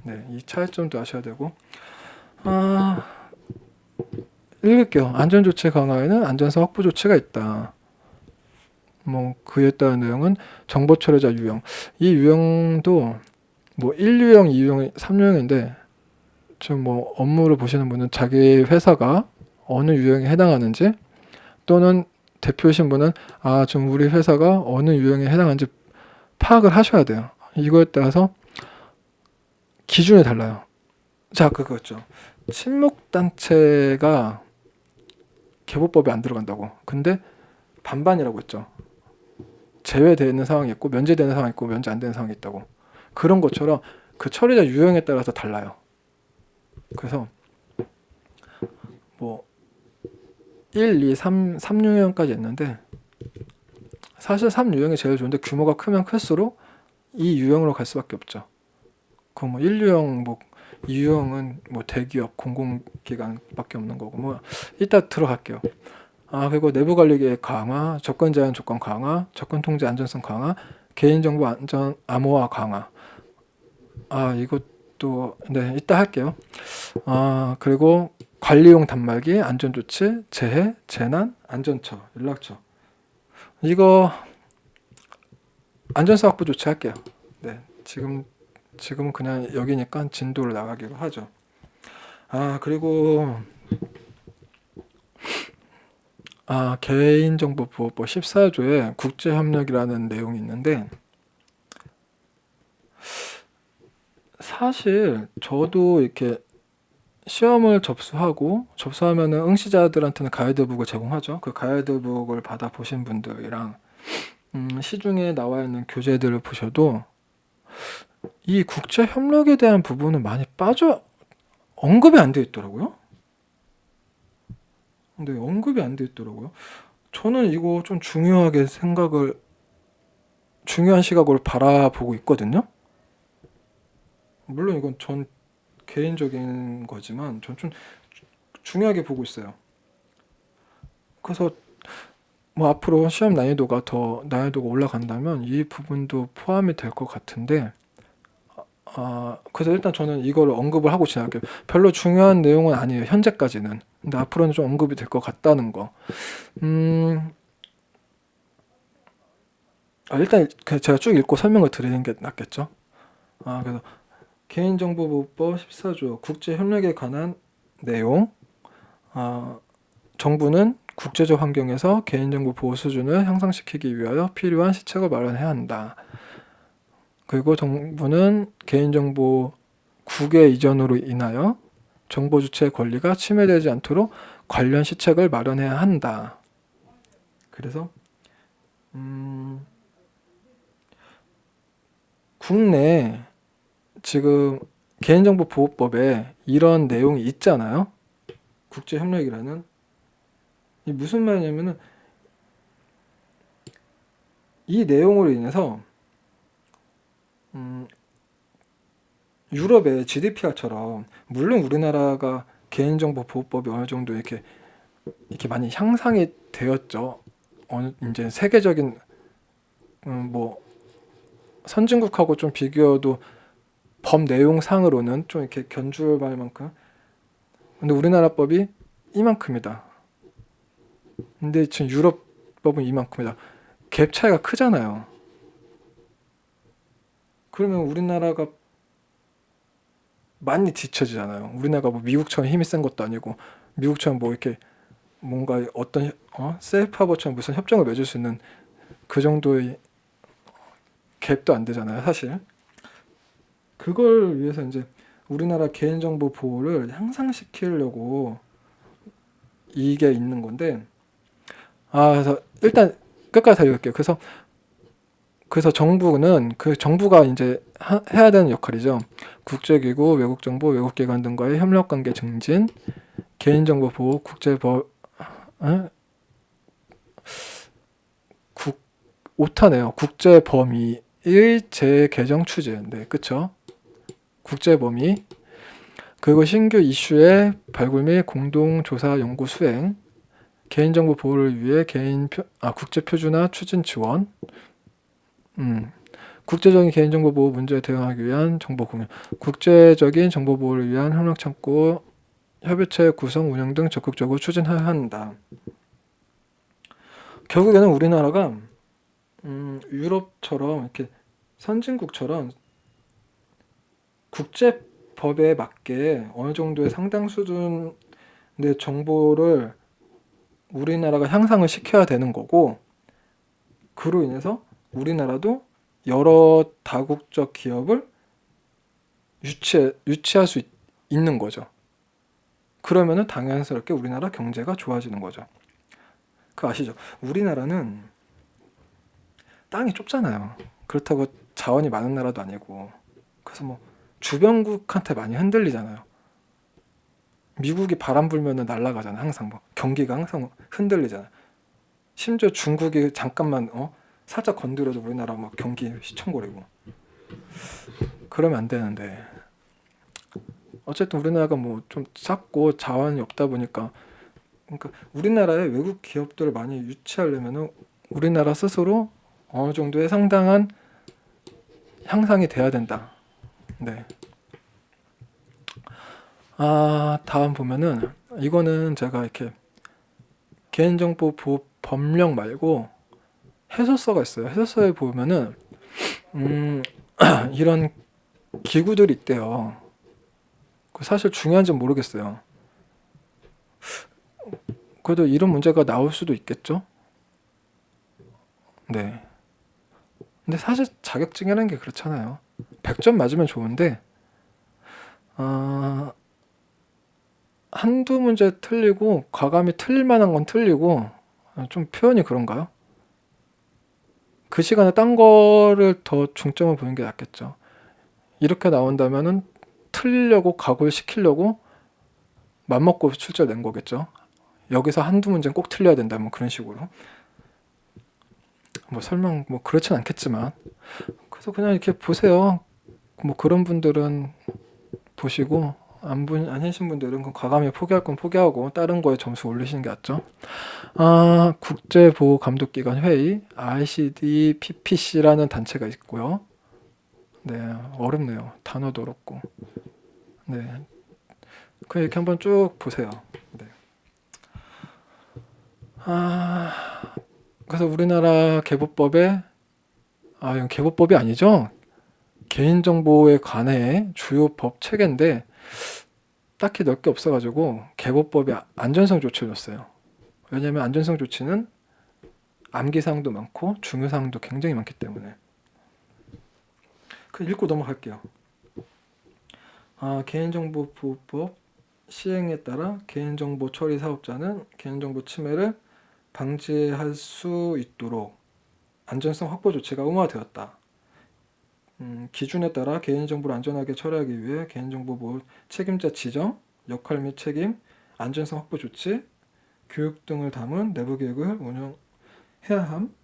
네, 이 차이점도 아셔야 되고, 읽을게요. 안전조치 강화에는 안전사 확보 조치가 있다. 뭐 그에 따른 내용은 정보 처리자 유형. 이 유형도 뭐 1유형, 2유형, 3유형인데 좀 뭐 업무를 보시는 분은 자기 회사가 어느 유형에 해당하는지, 또는 대표이신 분은 좀 우리 회사가 어느 유형에 해당하는지 파악을 하셔야 돼요. 이거에 따라서 기준이 달라요. 자, 그거죠. 친목단체가 개보법에 안 들어간다고. 근데 반반이라고 했죠. 제외되는 상황이 있고 면제되는 상황이 있고 면제 안 되는 상황이 있다고. 그런 것처럼 그 처리자 유형에 따라서 달라요. 그래서 뭐 1, 2, 3유형까지 있는데 사실 3유형이 제일 좋은데 규모가 크면 클수록 이 유형으로 갈 수밖에 없죠. 그 뭐 1유형, 뭐 2유형은 뭐 대기업, 공공기관밖에 없는 거고, 뭐 이따 들어갈게요. 그리고 내부 관리 계획 강화, 접근 제한 조건 강화, 접근 통제 안전성 강화, 개인정보 안전 암호화 강화. 이것도 네, 이따 할게요. 그리고 관리용 단말기, 안전조치, 재해, 재난, 안전처, 연락처. 이거 안전사 확보 조치 할게요. 네, 지금은 그냥 여기니까 진도를 나가기로 하죠. 그리고 개인정보보호법 14조에 국제협력이라는 내용이 있는데, 사실 저도 이렇게 시험을 접수하면은 응시자들한테는 가이드북을 제공하죠. 그 가이드북을 받아 보신 분들이랑 시중에 나와 있는 교재들을 보셔도 이 국제 협력에 대한 부분은 많이 언급이 안 되어 있더라고요. 근데 언급이 안 되어 있더라고요. 저는 이거 좀 중요한 시각으로 바라보고 있거든요. 물론 이건 전 개인적인 거지만 전 좀 중요하게 보고 있어요. 그래서 뭐 앞으로 시험 난이도가 올라간다면 이 부분도 포함이 될 것 같은데, 그래서 일단 저는 이걸 언급을 하고 지나갈게요. 별로 중요한 내용은 아니에요, 현재까지는. 근데 앞으로는 좀 언급이 될 것 같다는 거. 일단 제가 쭉 읽고 설명을 드리는 게 낫겠죠. 그래서 개인정보보호법 14조 국제협력에 관한 내용. 정부는 국제적 환경에서 개인정보 보호 수준을 향상시키기 위하여 필요한 시책을 마련해야 한다. 그리고 정부는 개인정보 국외 이전으로 인하여 정보 주체의 권리가 침해되지 않도록 관련 시책을 마련해야 한다. 그래서 국내 지금 개인정보보호법에 이런 내용이 있잖아요. 국제협력이라는. 이 무슨 말이냐면은 이 내용으로 인해서 유럽의 GDPR처럼, 물론 우리나라가 개인정보보호법이 어느 정도 이렇게 많이 향상이 되었죠. 이제 세계적인 뭐 선진국하고 좀 비교해도 법 내용상으로는 좀 이렇게 견줄할 만큼. 근데 우리나라 법이 이만큼이다. 근데 지금 유럽 법은 이만큼이다. 갭 차이가 크잖아요. 그러면 우리나라가 많이 뒤처지잖아요. 우리나라가 뭐 미국처럼 힘이 센 것도 아니고, 미국처럼 뭐 이렇게 뭔가 어떤 셀프 하버처럼 무슨 협정을 맺을 수 있는 그 정도의 갭도 안 되잖아요, 사실. 그걸 위해서 이제 우리나라 개인정보 보호를 향상시키려고 이게 있는 건데, 그래서 일단 끝까지 다 읽을게요. 그래서 정부가 이제 해야 되는 역할이죠. 국제기구, 외국정보, 외국기관 등과의 협력관계 증진, 개인정보 보호, 오타네요. 국제범위의 재개정 추진. 네, 그쵸? 국제범위. 그리고 신규 이슈의 발굴 및 공동조사 연구 수행, 개인정보 보호를 위해 국제표준화 추진 지원, 국제적인 개인정보 보호 문제에 대응하기 위한 정보 공유, 국제적인 정보 보호를 위한 협력 창구, 협의체 구성, 운영 등 적극적으로 추진해야 한다. 결국에는 우리나라가 유럽처럼 이렇게 선진국처럼 국제법에 맞게 어느 정도의 상당 수준의 정보를 우리나라가 향상을 시켜야 되는 거고, 그로 인해서 우리나라도 여러 다국적 기업을 유치할 수 있는 거죠. 그러면은 당연스럽게 우리나라 경제가 좋아지는 거죠. 그거 아시죠? 우리나라는 땅이 좁잖아요. 그렇다고 자원이 많은 나라도 아니고. 그래서 뭐 주변국한테 많이 흔들리잖아요. 미국이 바람 불면은 날아가잖아. 항상 뭐 경기가 항상 흔들리잖아. 심지어 중국이 잠깐만 살짝 건드려도 우리나라 막 경기 시청거리고. 그러면 안 되는데, 어쨌든 우리나라가 뭐 좀 작고 자원이 없다 보니까, 그러니까 우리나라에 외국 기업들을 많이 유치하려면은 우리나라 스스로 어느 정도의 상당한 향상이 돼야 된다. 네. 다음 보면은, 이거는 제가 이렇게 개인정보 보호 법령 말고 해설서가 있어요. 해설서에 보면은 이런 기구들이 있대요. 사실 중요한지는 모르겠어요. 그래도 이런 문제가 나올 수도 있겠죠. 네. 근데 사실 자격증이라는 게 그렇잖아요. 100점 맞으면 좋은데 아, 한두 문제 틀리고 과감히 틀릴 만한 건 틀리고 좀 표현이 그런가요? 그 시간에 딴 거를 더 중점을 보는 게 낫겠죠. 이렇게 나온다면은 틀리려고 각오를 시키려고 맘먹고 출제를 낸 거겠죠. 여기서 한두 문제는 꼭 틀려야 된다 뭐 그런 식으로. 뭐 설명 뭐 그렇진 않겠지만 그래서 그냥 이렇게 보세요. 뭐 그런 분들은 보시고 안 하신 분들은 그 과감히 포기할 건 포기하고 다른 거에 점수 올리시는 게 낫죠. 국제보호감독기관 회의 ICD-PPC라는 단체가 있고요. 네, 어렵네요. 단어도 어렵고. 네, 그 이렇게 한번 쭉 보세요. 네. 그래서 우리나라 개보법에 이건 개보법이 아니죠. 개인정보에 관해 주요 법 체계인데 딱히 넣을 게 없어가지고 개보법에 안전성 조치를 넣었어요. 왜냐하면 안전성 조치는 암기사항도 많고 중요사항도 굉장히 많기 때문에. 그 읽고 넘어갈게요. 개인정보보호법 시행에 따라 개인정보 처리 사업자는 개인정보 침해를 방지할 수 있도록 안전성 확보 조치가 의무화되었다. 기준에 따라 개인정보를 안전하게 처리하기 위해 개인정보 보호 책임자 지정, 역할 및 책임, 안전성 확보 조치, 교육 등을 담은 내부 계획을 운영해야 함.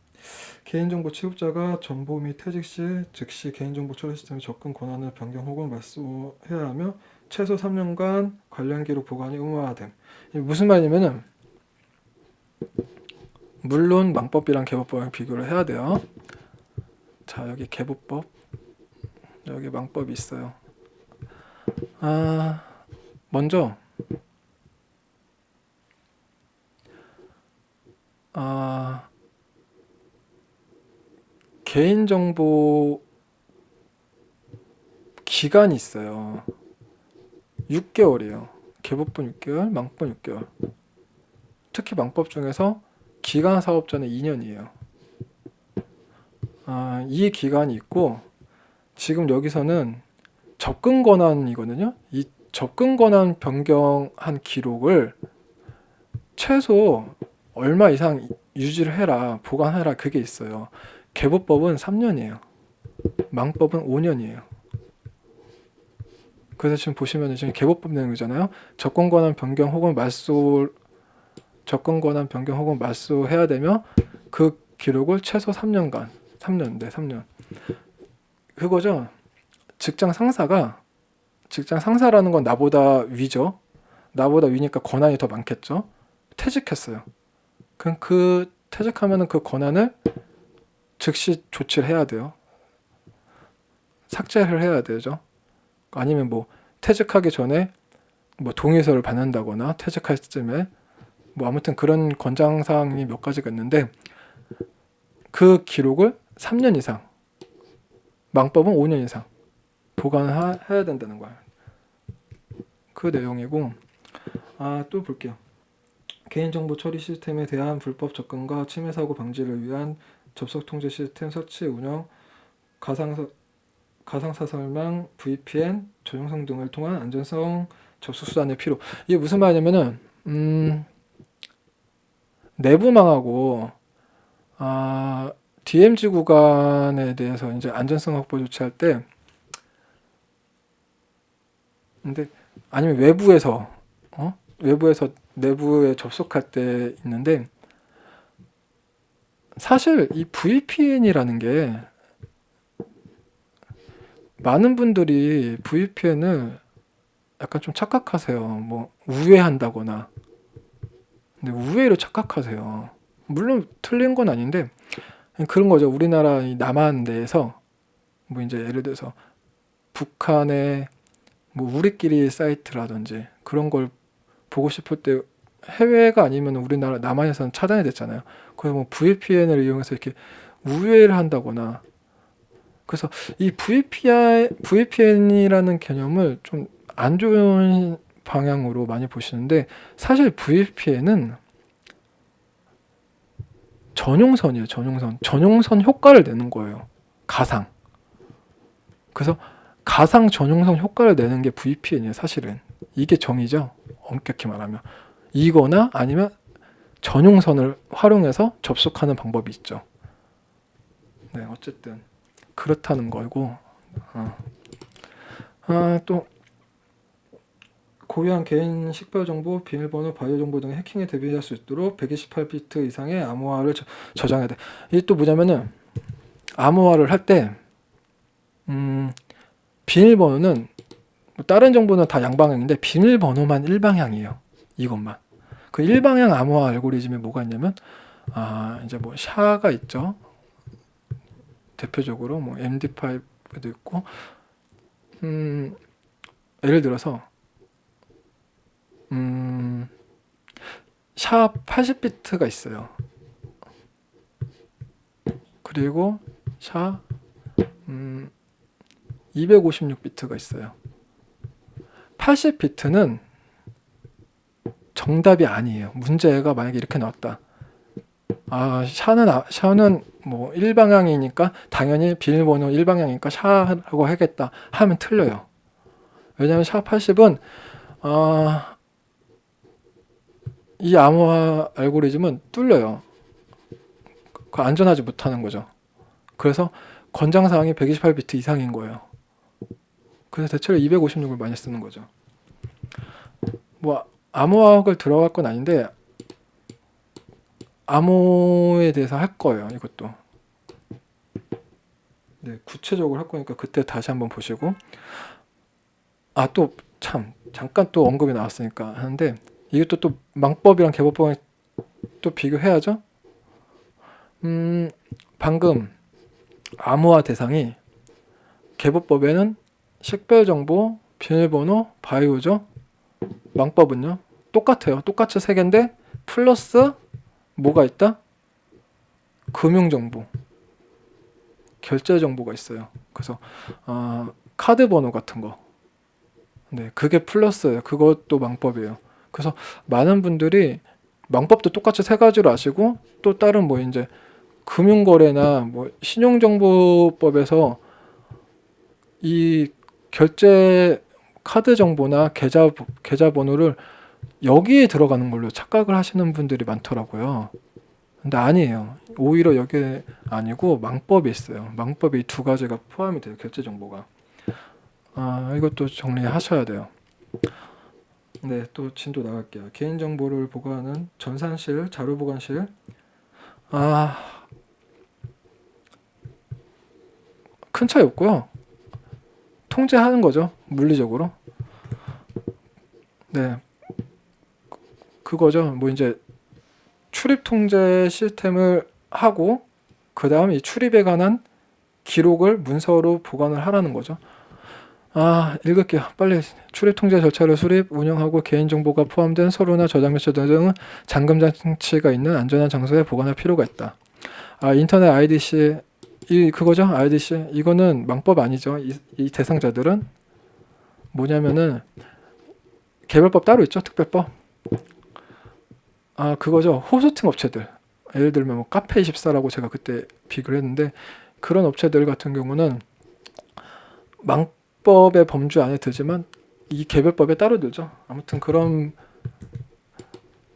개인정보 취급자가 전보 및 퇴직 시 즉시 개인정보 처리 시스템의 접근 권한을 변경 혹은 말소해야 하며 최소 3년간 관련 기록 보관이 의무화됨. 무슨 말이냐면은 물론 망법이랑 개보법이랑 비교를 해야 돼요. 자, 여기 개보법, 여기 망법이 있어요. 먼저 개인정보 기간이 있어요. 6개월이에요. 개보법 6개월, 망법 6개월. 특히 망법 중에서 기간 사업자는 2년이에요. 이 기간이 있고 지금 여기서는 접근 권한이거든요. 이 접근 권한 변경한 기록을 최소 얼마 이상 유지를 해라, 보관해라 그게 있어요. 개보법은 3년이에요. 망법은 5년이에요. 그래서 지금 보시면 지금 개보법 내용이잖아요. 접근 권한 변경 혹은 말소해야 되며 그 기록을 최소 3년간, 3년. 그거죠. 직장 상사라는 건 나보다 위죠. 나보다 위니까 권한이 더 많겠죠. 퇴직했어요. 그럼 퇴직하면은 그 권한을 즉시 조치를 해야 돼요. 삭제를 해야 되죠. 아니면 뭐 퇴직하기 전에 뭐 동의서를 받는다거나 퇴직할 쯤에 뭐 아무튼 그런 권장 사항이 몇 가지가 있는데 그 기록을 3년 이상, 망법은 5년 이상 보관해야 된다는 거예요. 그 내용이고 또 볼게요. 개인정보 처리 시스템에 대한 불법 접근과 침해 사고 방지를 위한 접속 통제 시스템 설치 운영, 가상사설망, VPN, 저용성 등을 통한 안전성 접속 수단의 필요. 이게 무슨 말이냐면은 내부망하고 DMZ 구간에 대해서 이제 안전성 확보 조치할 때, 근데 아니면 외부에서 내부에 접속할 때 있는데 사실 이 VPN이라는 게 많은 분들이 VPN을 약간 좀 착각하세요. 뭐 우회한다거나. 근데 우회로 착각하세요. 물론 틀린 건 아닌데 그런 거죠. 우리나라 이 남한 내에서 뭐 이제 예를 들어서 북한의 뭐 우리끼리 사이트라든지 그런 걸 보고 싶을 때 해외가 아니면 우리나라 남한에서는 차단이 됐잖아요. 그래서 뭐 VPN을 이용해서 이렇게 우회를 한다거나. 그래서 이 VPN이라는 개념을 좀 안 좋은 방향으로 많이 보시는데 사실 VPN은 전용선이에요. 전용선 효과를 내는 거예요. 가상. 그래서 가상 전용선 효과를 내는 게 VPN이에요. 사실은 이게 정의죠. 엄격히 말하면 이거나 아니면 전용선을 활용해서 접속하는 방법이 있죠. 네, 어쨌든 그렇다는 거고. 또 고유한 개인 식별 정보, 비밀번호, 바이오 정보 등의 해킹에 대비할 수 있도록 128비트 이상의 암호화를 저장해야 돼. 이게 또 뭐냐면은 암호화를 할 때 비밀번호는 다른 정보는 다 양방향인데 비밀번호만 일방향이에요. 이것만. 그 일방향 암호화 알고리즘에 뭐가 있냐면 이제 뭐 샤가 있죠. 대표적으로 뭐 MD5도 있고 예를 들어서 샤 80비트가 있어요. 그리고 샤 256비트가 있어요. 80비트는 정답이 아니에요. 문제가 만약에 이렇게 나왔다. 샤는 뭐 일방향이니까 당연히 비밀번호 일방향이니까 샤라고 하겠다 하면 틀려요. 왜냐하면 샤 80은 이 암호화 알고리즘은 뚫려요. 안전하지 못하는 거죠. 그래서 권장사항이 128비트 이상인 거예요. 그래서 대체로 256을 많이 쓰는 거죠. 뭐 암호화학을 들어갈 건 아닌데 암호에 대해서 할 거예요. 이것도. 네, 구체적으로 할 거니까 그때 다시 한번 보시고. 또 참 잠깐 또 언급이 나왔으니까 하는데 이것도 또 망법이랑 개법법을 또 비교해야죠. 방금 암호화 대상이 개법법에는 식별정보, 비밀번호, 바이오죠. 망법은요 똑같아요. 똑같이 세 개인데 플러스 뭐가 있다? 금융정보, 결제정보가 있어요. 그래서 카드 번호 같은 거. 네, 그게 플러스예요. 그것도 망법이에요. 그래서 많은 분들이 망법도 똑같이 세 가지로 아시고 또 다른 뭐 이제 금융거래나 뭐 신용정보법에서 이 결제 카드 정보나 계좌번호를 여기에 들어가는 걸로 착각을 하시는 분들이 많더라고요. 근데 아니에요. 오히려 여기에 아니고 망법이 있어요. 망법이 이 두 가지가 포함이 돼요. 결제 정보가. 이것도 정리하셔야 돼요. 네, 또 진도 나갈게요. 개인정보를 보관하는 전산실, 자료보관실. 큰 차이 없고요. 통제하는 거죠. 물리적으로. 네, 그거죠. 뭐 이제 출입 통제 시스템을 하고 그 다음 이 출입에 관한 기록을 문서로 보관을 하라는 거죠. 읽을게요. 빨리. 출입 통제 절차를 수립, 운영하고 개인정보가 포함된 서류나 저장 매체 등 잠금 장치가 있는 안전한 장소에 보관할 필요가 있다. 인터넷 IDC 그거죠. IDC 이거는 망법 아니죠. 이 대상자들은 뭐냐면은 개별법 따로 있죠. 특별법. 그거죠. 호스팅 업체들. 예를 들면 뭐 카페24라고 제가 그때 비교를 했는데 그런 업체들 같은 경우는 망법의 범주 안에 들지만 이 개별법에 따로 들죠. 아무튼 그런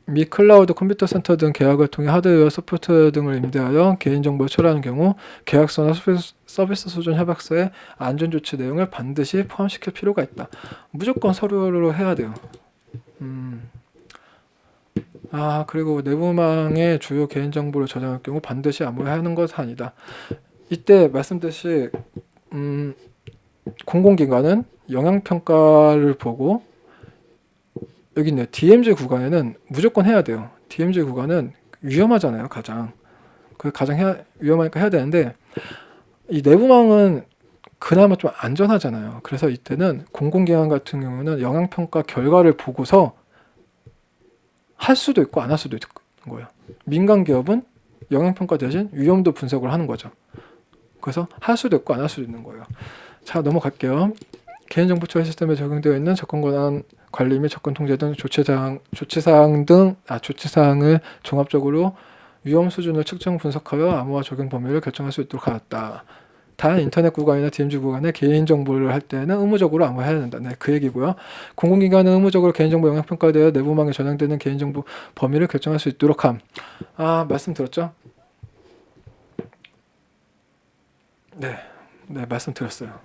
미 클라우드 컴퓨터 센터 등 계약을 통해 하드웨어, 소프트웨어 등을 임대하여 개인정보를 처리하는 경우 계약서나 서비스 수준 협약서에 안전조치 내용을 반드시 포함시킬 필요가 있다. 무조건 서류로 해야 돼요. 그리고 내부망에 주요 개인정보를 저장할 경우 반드시 암호화해야 하는 것은 아니다. 이때 말씀드렸듯이 공공기관은 영향평가를 보고 여기 있네요. DMZ 구간에는 무조건 해야 돼요. DMZ 구간은 위험하잖아요. 가장 위험하니까 해야 되는데 이 내부망은 그나마 좀 안전하잖아요. 그래서 이때는 공공기관 같은 경우는 영향평가 결과를 보고서 할 수도 있고 안 할 수도 있는 거예요. 민간 기업은 영향평가 대신 위험도 분석을 하는 거죠. 그래서 할 수도 있고 안 할 수도 있는 거예요. 자, 넘어갈게요. 개인정보 처리 시스템에 적용되어 있는 접근 권한 관리 및 접근 통제 등 조치사항을 종합적으로 위험 수준을 측정 분석하여 암호화 적용 범위를 결정할 수 있도록 하였다. 단 인터넷 구간이나 DMZ 구간에 개인정보를 할 때는 의무적으로 암호화해야 된다. 네, 그 얘기고요. 공공기관은 의무적으로 개인정보 영향평가되어 내부망에 저장되는 개인정보 범위를 결정할 수 있도록 함. 말씀 들었죠? 네, 말씀드렸어요.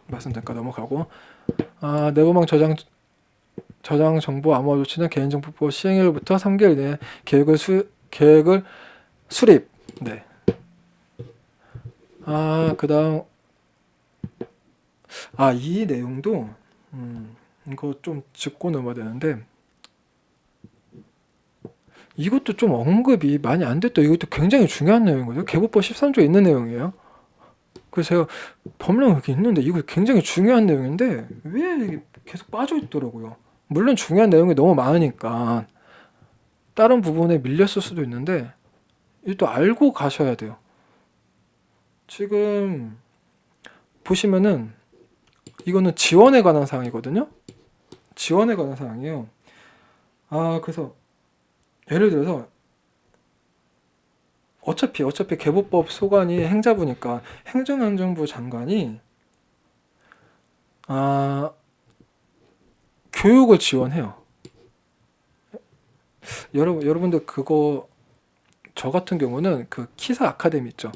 말씀드리니까 넘어가고 내부망 저장 정보 암호화 조치는 개인정보법 시행일로부터 3개월 이내에 계획을 수립. 네. 그다음 이 내용도 이거 좀 짚고 넘어야 되는데 이것도 좀 언급이 많이 안 됐다. 이것도 굉장히 중요한 내용이거든요. 개보법 13조에 있는 내용이에요. 그래서 제가 법령 여기 있는데 이거 굉장히 중요한 내용인데 왜 이게 계속 빠져 있더라고요. 물론 중요한 내용이 너무 많으니까 다른 부분에 밀렸을 수도 있는데 이것도 알고 가셔야 돼요. 지금 보시면은 이거는 지원에 관한 사항이거든요. 지원에 관한 사항이에요. 그래서 예를 들어서 어차피 개보법 소관이 행자부니까 행정안전부 장관이 교육을 지원해요. 여러분들 그거 저 같은 경우는 그 키사 아카데미 있죠.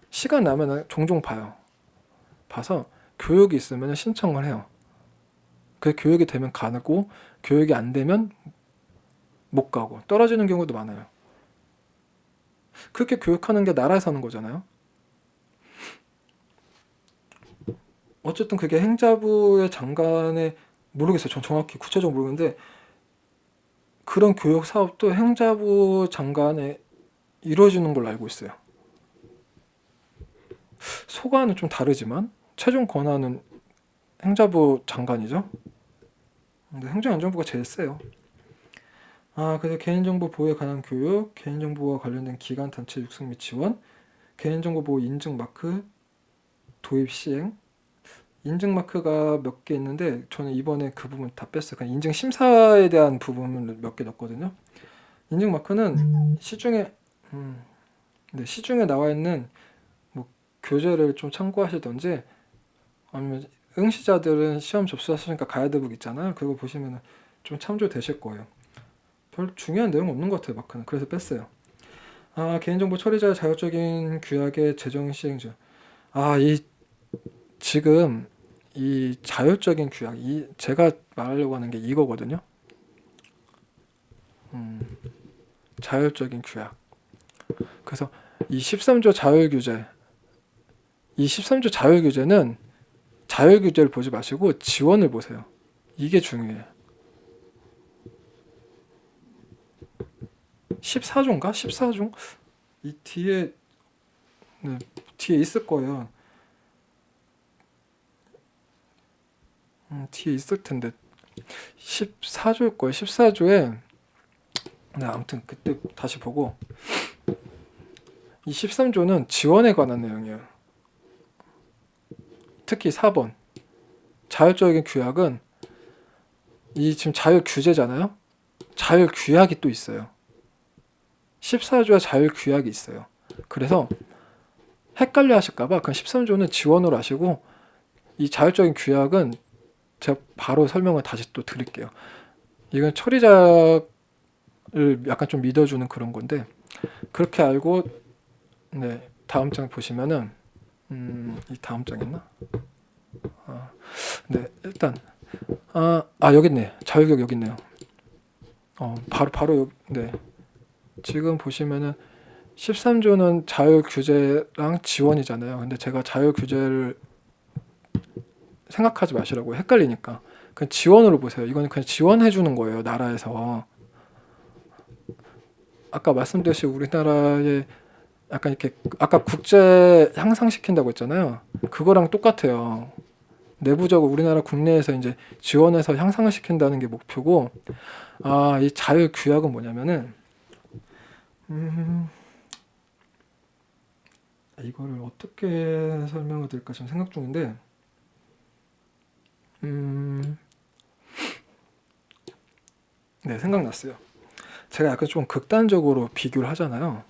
시간 나면 종종 봐서 교육이 있으면 신청을 해요. 그 교육이 되면 가고 교육이 안 되면 못 가고 떨어지는 경우도 많아요. 그렇게 교육하는 게 나라에서 하는 거잖아요. 어쨌든 그게 행자부의 장관의 모르겠어요. 전 정확히 구체적으로 모르겠는데 그런 교육 사업도 행자부 장관에 이루어지는 걸로 알고 있어요. 소관은 좀 다르지만 최종 권한은 행자부 장관이죠. 근데 행정안전부가 제일 세요. 그래서 개인정보 보호에 관한 교육, 개인정보와 관련된 기관, 단체 육성 및 지원, 개인정보 보호 인증 마크 도입 시행. 인증 마크가 몇 개 있는데 저는 이번에 그 부분 다 뺐어요. 그냥 인증 심사에 대한 부분을 몇 개 넣었거든요. 인증 마크는 시중에 나와 있는 뭐 교재를 좀 참고하시던지 아니면 응시자들은 시험 접수하시니까 가이드북 있잖아요. 그거 보시면 좀 참조되실 거예요. 별 중요한 내용 없는 것 같아요. 마크는. 그래서 뺐어요. 개인정보 처리자의 자율적인 규약의 재정 시행자. 지금 이 자율적인 규약, 제가 말하려고 하는 게 이거거든요. 자율적인 규약. 그래서 이 13조 자율규제, 이 13조 자율규제는 자율규제를 보지 마시고 지원을 보세요. 이게 중요해요. 14조인가? 14조? 이 뒤에 있을 거예요. 뒤에 있을 텐데 14조일 거예요. 14조에 아무튼 그때 다시 보고 이 13조는 지원에 관한 내용이에요. 특히 4번 자율적인 규약은 이 지금 자율 규제잖아요. 자율 규약이 또 있어요. 14조에 자율 규약이 있어요. 그래서 헷갈려 하실까봐 그냥 13조는 지원으로 하시고 이 자율적인 규약은 제가 바로 설명을 다시 또 드릴게요. 이건 처리자를 약간 좀 믿어주는 그런 건데 그렇게 알고 다음 장 보시면은 이 다음 장 있나? 일단 여기 있네. 자율규약 여기 있네요. 바로 여기, 지금 보시면은 13조는 자율 규제랑 지원이잖아요. 근데 제가 자율 규제를 생각하지 마시라고 헷갈리니까 그냥 지원으로 보세요. 이거는 그냥 지원해 주는 거예요. 나라에서. 아까 말씀드렸듯이 우리나라에 약간 이렇게 아까 국제 향상시킨다고 했잖아요. 그거랑 똑같아요. 내부적으로 우리나라 국내에서 이제 지원해서 향상을 시킨다는 게 목표고 이 자율 규약은 뭐냐면은 이거를 어떻게 설명을 드릴까 지금 생각 중인데 생각났어요. 제가 약간 좀 극단적으로 비교를 하잖아요.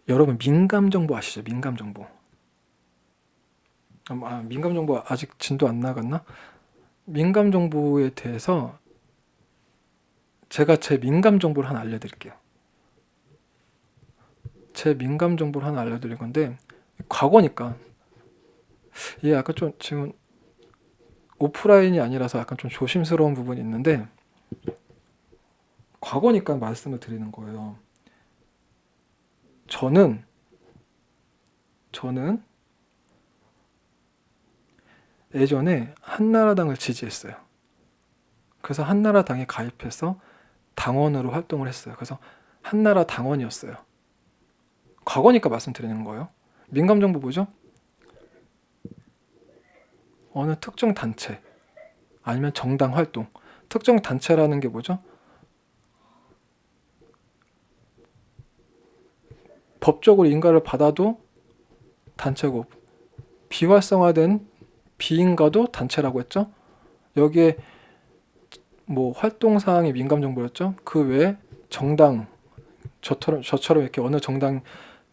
여러분 민감 정보 아시죠? 민감 정보. 민감 정보 아직 진도 안 나갔나? 민감 정보에 대해서 제가 제 민감 정보를 하나 알려드릴게요. 제 민감 정보를 하나 알려드릴 건데 과거니까 이게 약간 좀 지금 오프라인이 아니라서 약간 좀 조심스러운 부분이 있는데 과거니까 말씀을 드리는 거예요. 저는 예전에 한나라당을 지지했어요. 그래서 한나라당에 가입해서 당원으로 활동을 했어요. 그래서 한나라 당원이었어요. 과거니까 말씀드리는 거예요. 민감 정보 뭐죠? 어느 특정 단체 아니면 정당 활동. 특정 단체라는 게 뭐죠? 법적으로 인가를 받아도 단체고 비활성화된 비인가도 단체라고 했죠. 여기에 뭐 활동 사항이 민감 정보였죠. 그 외에 정당 저처럼 이렇게 어느 정당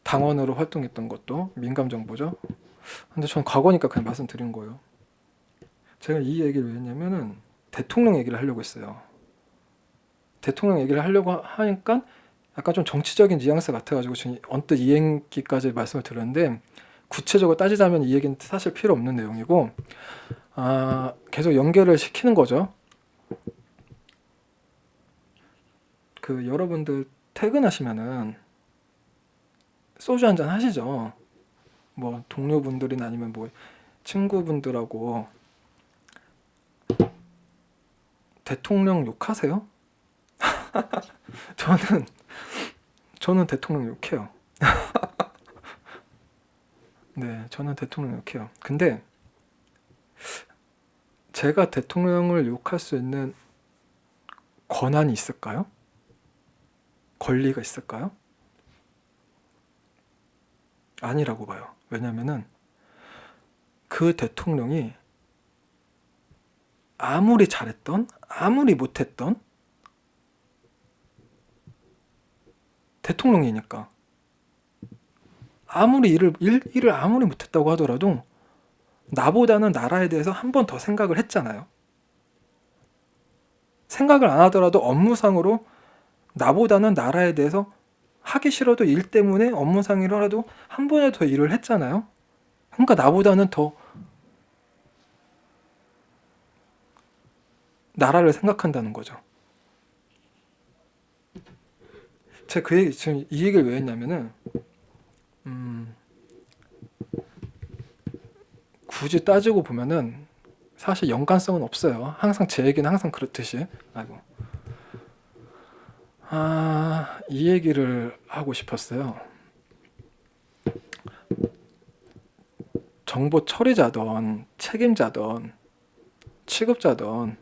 당원으로 활동했던 것도 민감 정보죠. 근데 전 과거니까 그냥 말씀드린 거예요. 제가 이 얘기를 왜 했냐면은 대통령 얘기를 하려고 했어요. 대통령 얘기를 하려고 하니까 약간 좀 정치적인 뉘앙스 같아가지고 지금 언뜻 이 얘기까지 말씀을 드렸는데 구체적으로 따지자면 이 얘기는 사실 필요 없는 내용이고 계속 연결을 시키는 거죠. 그 여러분들 퇴근하시면은 소주 한잔 하시죠. 뭐 동료분들이나 아니면 뭐 친구분들하고 대통령 욕하세요? 저는 대통령 욕해요. 네, 저는 대통령 욕해요. 근데 제가 대통령을 욕할 수 있는 권한이 있을까요? 권리가 있을까요? 아니라고 봐요. 왜냐면은 그 대통령이 아무리 잘했던, 아무리 못했던 대통령이니까 아무리 일을 아무리 못했다고 하더라도 나보다는 나라에 대해서 한 번 더 생각을 했잖아요. 생각을 안 하더라도 업무상으로 나보다는 나라에 대해서 하기 싫어도 일 때문에 업무상이라도 한 번에 더 일을 했잖아요. 그러니까 나보다는 더 나라를 생각한다는 거죠. 제가 지금 이 얘기를 왜 했냐면은 굳이 따지고 보면은 사실 연관성은 없어요. 항상 제 얘기는 항상 그렇듯이. 이 얘기를 하고 싶었어요. 정보 처리자던 책임자던 취급자던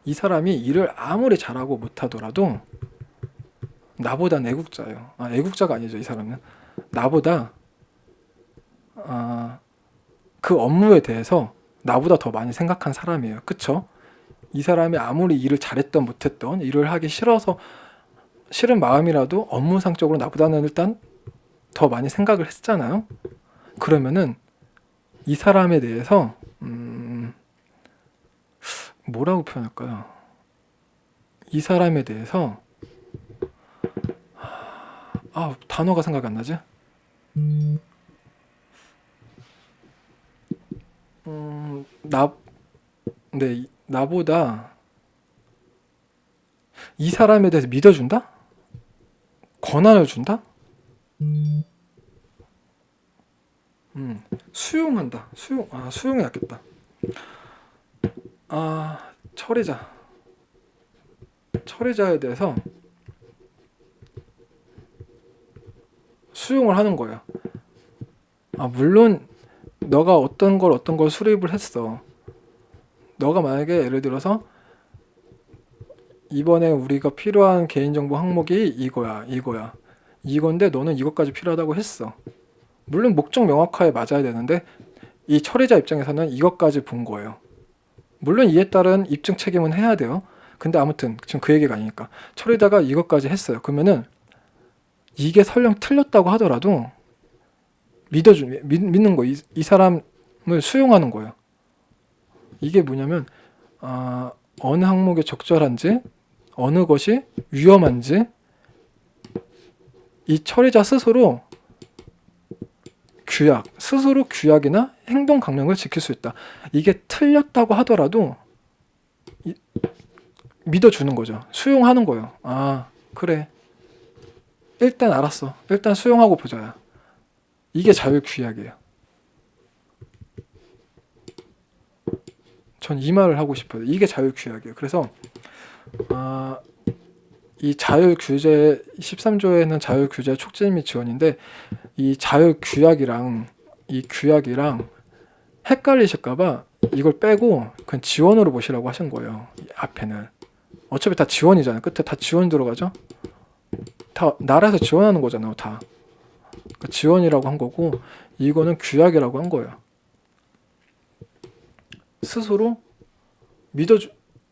이 사람이 일을 아무리 잘하고 못하더라도 나보단 애국자예요. 애국자가 아니죠. 이 사람은 나보다 그 업무에 대해서 나보다 더 많이 생각한 사람이에요. 그쵸? 이 사람이 아무리 일을 잘했던 못했던 일을 하기 싫어서 싫은 마음이라도 업무상적으로 나보다는 일단 더 많이 생각을 했잖아요. 그러면은 이 사람에 대해서 뭐라고 표현할까요? 이 사람에 대해서 단어가 생각이 안 나지? 나보다 이 사람에 대해서 믿어준다? 권한을 준다? 수용한다. 수용이 낫겠다. 처리자에 대해서 수용을 하는 거예요. 물론 너가 어떤 걸 수립을 했어. 너가 만약에 예를 들어서 이번에 우리가 필요한 개인정보 항목이 이건데 너는 이것까지 필요하다고 했어. 물론 목적 명확하게 맞아야 되는데 이 처리자 입장에서는 이것까지 본 거예요. 물론 이에 따른 입증 책임은 해야 돼요. 근데 아무튼 지금 그 얘기가 아니니까 처리다가 이것까지 했어요. 그러면은 이게 설령 틀렸다고 하더라도 믿는 거, 이 사람을 수용하는 거예요. 이게 뭐냐면 어느 항목에 적절한지, 어느 것이 위험한지 이 처리자 스스로 스스로 규약이나 행동 강령을 지킬 수 있다. 이게 틀렸다고 하더라도 믿어주는 거죠. 수용하는 거예요. 그래. 일단 알았어. 일단 수용하고 보자야. 이게 자율규약이에요. 전 이 말을 하고 싶어요. 이게 자율규약이에요. 그래서 이 자율규제 13조에는 자율규제 촉진 및 지원인데 이 자율규약이랑 이 규약이랑 헷갈리실까봐 이걸 빼고 그냥 지원으로 보시라고 하신 거예요. 이 앞에는 어차피 다 지원이잖아요. 끝에 다 지원 들어가죠. 다 나라에서 지원하는 거잖아요. 다 그러니까 지원이라고 한 거고 이거는 규약이라고 한 거예요. 스스로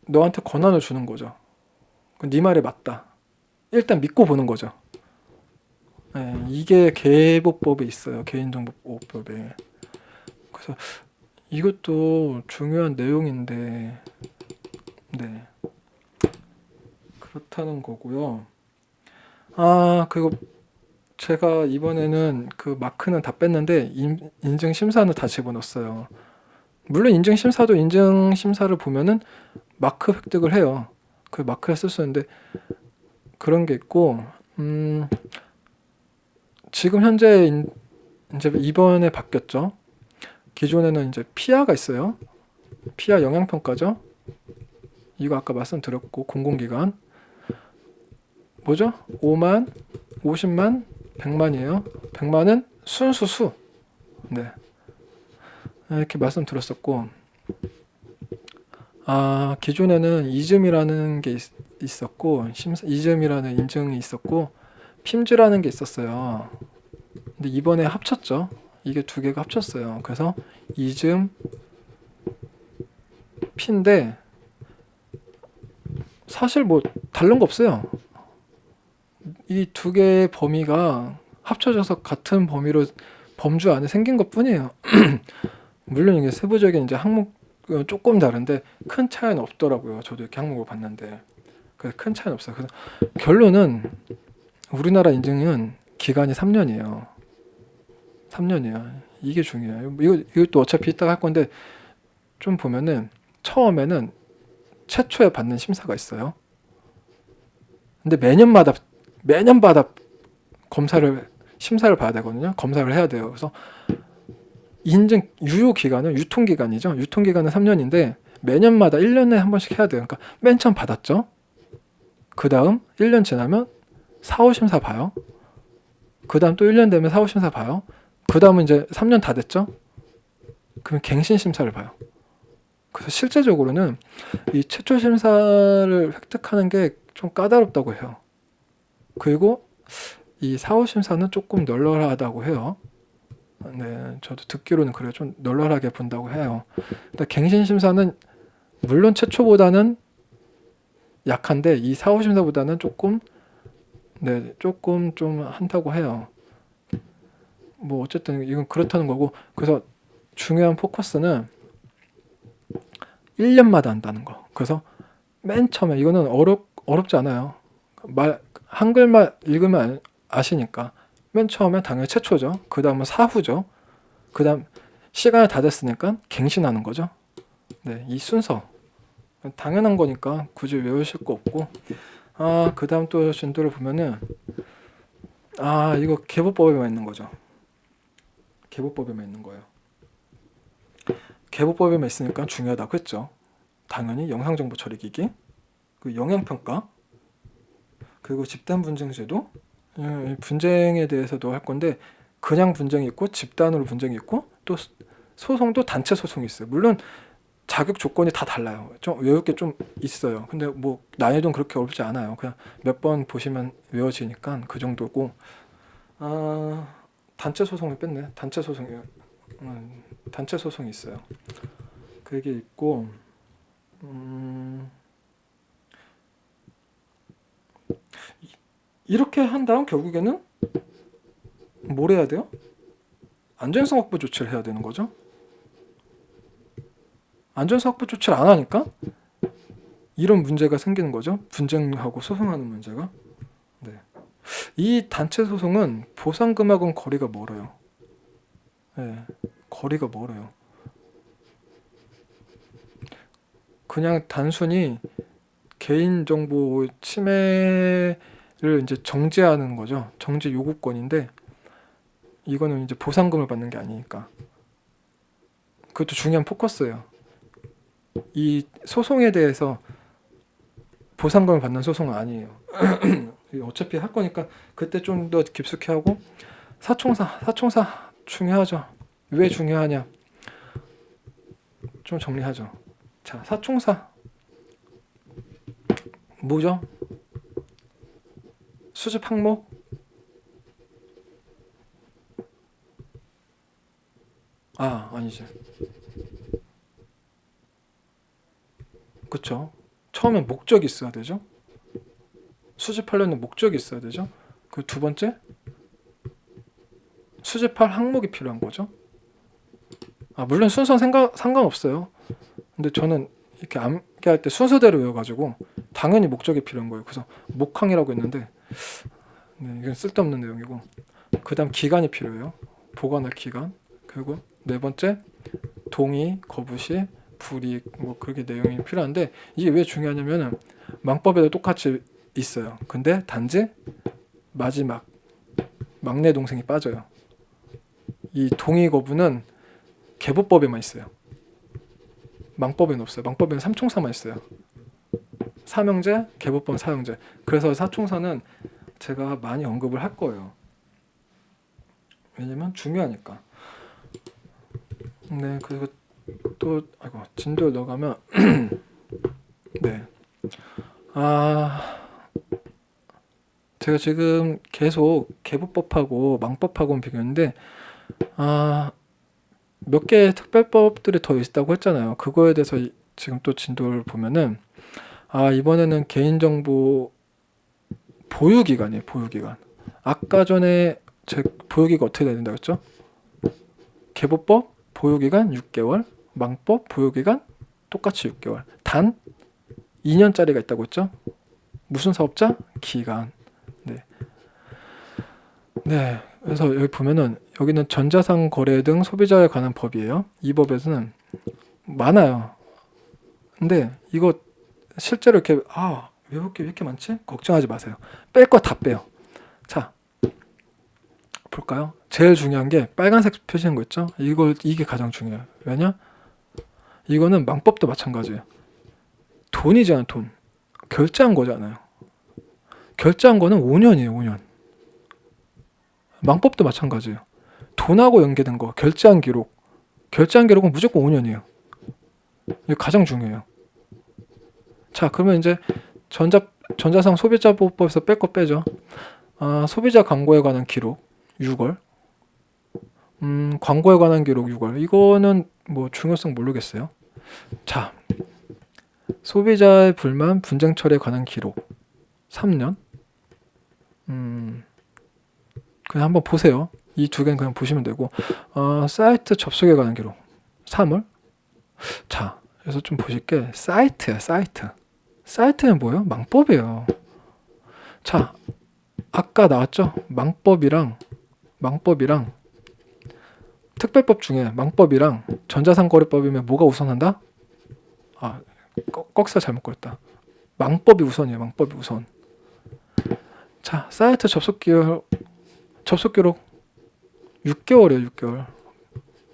너한테 권한을 주는 거죠. 네 말이 맞다. 일단 믿고 보는 거죠. 네, 이게 개보법에 있어요. 개인정보법에. 그래서 이것도 중요한 내용인데, 네, 그렇다는 거고요. 그리고 제가 이번에는 그 마크는 다 뺐는데 인증 심사는 다 집어넣었어요. 물론 인증 심사도 인증 심사를 보면은 마크 획득을 해요. 그 마크를 쓸 수 있는데 그런 게 있고, 지금 현재 이제 이번에 바뀌었죠. 기존에는 이제 피아가 있어요. 피아 영향평가죠. 이거 아까 말씀드렸고 공공기관 뭐죠? 5만, 50만, 100만이에요. 100만은 순수수. 네. 이렇게 말씀드렸었고, 기존에는 이즘이라는 게 있었고, 이즘이라는 인증이 있었고, 핌즈라는 게 있었어요. 근데 이번에 합쳤죠. 이게 두 개가 합쳤어요. 그래서 이즘, 피인데 사실 뭐 다른 거 없어요. 이 두 개의 범위가 합쳐져서 같은 범주 안에 생긴 것 뿐이에요. 물론 이게 세부적인 이제 항목은 조금 다른데 큰 차이는 없더라고요. 저도 이렇게 항목을 봤는데 큰 차이는 없어요. 그래서 결론은 우리나라 인증은 기간이 3년이에요. 3년이에요. 이게 중요해요. 이것도 어차피 이따가 할 건데 좀 보면은 처음에는 최초에 받는 심사가 있어요. 근데 매년마다 심사를 봐야 되거든요. 검사를 해야 돼요. 그래서 인증 유효 기간은 유통 기간이죠. 유통 기간은 3년인데 매년마다 1년에 한 번씩 해야 돼요. 그러니까 맨 처음 받았죠. 그다음 1년 지나면 4, 5 심사 봐요. 그다음 또 1년 되면 4, 5 심사 봐요. 그다음은 이제 3년 다 됐죠. 그러면 갱신 심사를 봐요. 그래서 실제적으로는 이 최초 심사를 획득하는 게 좀 까다롭다고 해요. 그리고 이 4, 5 심사는 조금 널널하다고 해요. 네, 저도 듣기로는 그래요. 좀 널널하게 본다고 해요. 근데 갱신 심사는 물론 최초보다는 약한데 이 4, 5 심사보다는 조금 좀 한다고 해요. 뭐 어쨌든 이건 그렇다는 거고, 그래서 중요한 포커스는 1년마다 한다는 거. 그래서 맨 처음에 이거는 어렵지 않아요. 한글만 읽으면 아시니까 맨 처음에 당연히 최초죠. 그 다음은 사후죠. 그 다음 시간이 다 됐으니까 갱신하는 거죠. 네, 이 순서 당연한 거니까 굳이 외우실 거 없고, 그 다음 또 진도를 보면은 이거 개보법에만 있는 거죠. 개보법에만 있는 거예요. 개보법에만 있으니까 중요하다고 했죠. 당연히 영상정보 처리기기, 그 영향평가, 그리고 집단 분쟁제도. 분쟁에 대해서도 할 건데 그냥 분쟁이 있고 집단으로 분쟁이 있고 또 소송도 단체 소송이 있어요. 물론 자격 조건이 다 달라요. 좀 외울 게 좀 있어요. 근데 뭐 난이도는 그렇게 어렵지 않아요. 그냥 몇 번 보시면 외워지니까 그 정도고. 단체 소송을 뺐네. 단체 소송이 있어요. 그게 있고, 이렇게 한 다음 결국에는 뭘 해야 돼요? 안전성 확보 조치를 해야 되는 거죠. 안전성 확보 조치를 안 하니까 이런 문제가 생기는 거죠. 분쟁하고 소송하는 문제가. 네. 이 단체 소송은 보상금하고는 거리가 멀어요. 네. 거리가 멀어요. 그냥 단순히 개인정보 침해를 이제 정지하는 거죠. 정지 요구권인데 이거는 이제 보상금을 받는 게 아니니까. 그것도 중요한 포커스예요. 이 소송에 대해서 보상금을 받는 소송은 아니에요. 어차피 할 거니까 그때 좀 더 깊숙이 하고 사총사 중요하죠. 왜 중요하냐? 좀 정리하죠. 자, 사총사 뭐죠? 수집 항목? 아니지. 그쵸? 처음엔 목적이 있어야 되죠. 수집하려는 목적이 있어야 되죠. 그 두 번째, 수집할 항목이 필요한 거죠. 물론 순서는 상관없어요. 근데 저는 이렇게 암기할 때 순서대로 외워가지고 당연히 목적이 필요한 거예요. 그래서 목항이라고 했는데 이건 쓸데없는 내용이고, 그 다음 기간이 필요해요. 보관할 기간. 그리고 네 번째, 동의, 거부시, 불이익, 뭐 그렇게 내용이 필요한데, 이게 왜 중요하냐면은 망법에도 똑같이 있어요. 근데 단지 마지막 막내 동생이 빠져요. 이 동의 거부는 계보법에만 있어요. 망법에는 없어요. 망법에는 삼총사만 있어요. 삼형제, 계보법 사형제. 그래서 사총사는 제가 많이 언급을 할 거예요. 왜냐면 중요하니까. 네, 그리고 또 진도를 넣어가면 네. 제가 지금 계속 계보법하고 망법하고 비교했는데 몇 개의 특별법들이 더 있다고 했잖아요. 그거에 대해서 지금 또 진도를 보면은 이번에는 개인정보 보유기간이에요. 보유기간. 아까 전에 제 보유기가 어떻게 돼야 된다고 했죠? 계보법 보유기간 6개월, 망법 보유기간 똑같이 6개월. 단 2년짜리가 있다고 했죠? 무슨 사업자? 기간. 네. 네. 그래서 여기 보면은 여기는 전자상 거래 등 소비자에 관한 법이에요. 이 법에서는 많아요. 근데 이거 실제로 이렇게 외울 게 왜 이렇게 많지? 걱정하지 마세요. 뺄 거 다 빼요. 자, 볼까요? 제일 중요한 게 빨간색 표시한 거 있죠? 이게 가장 중요해요. 왜냐? 이거는 망법도 마찬가지예요. 돈이잖아, 돈. 결제한 거잖아요. 결제한 거는 5년이에요, 5년. 망법도 마찬가지예요. 돈하고 연계된 거, 결제한 기록. 결제한 기록은 무조건 5년이에요. 이게 가장 중요해요. 자, 그러면 이제 전자상 소비자보호법에서 뺄 거 빼죠. 소비자 광고에 관한 기록 6월. 광고에 관한 기록 6월. 이거는 뭐 중요성 모르겠어요. 자, 소비자의 불만 분쟁 처리에 관한 기록 3년. 그냥 한번 보세요. 이 두 개는 그냥 보시면 되고, 사이트 접속에 관한 기록 3월. 자, 그래서 좀 보실 게 사이트야, 사이트. 사이트는 뭐예요? 망법이에요. 자, 아까 나왔죠? 망법이랑 특별법 중에 망법이랑 전자상거래법이면 뭐가 우선한다? 꺽쇠 잘못 걸었다. 망법이 우선이에요. 망법이 우선. 자, 사이트 접속 기록 6개월이에요. 6개월.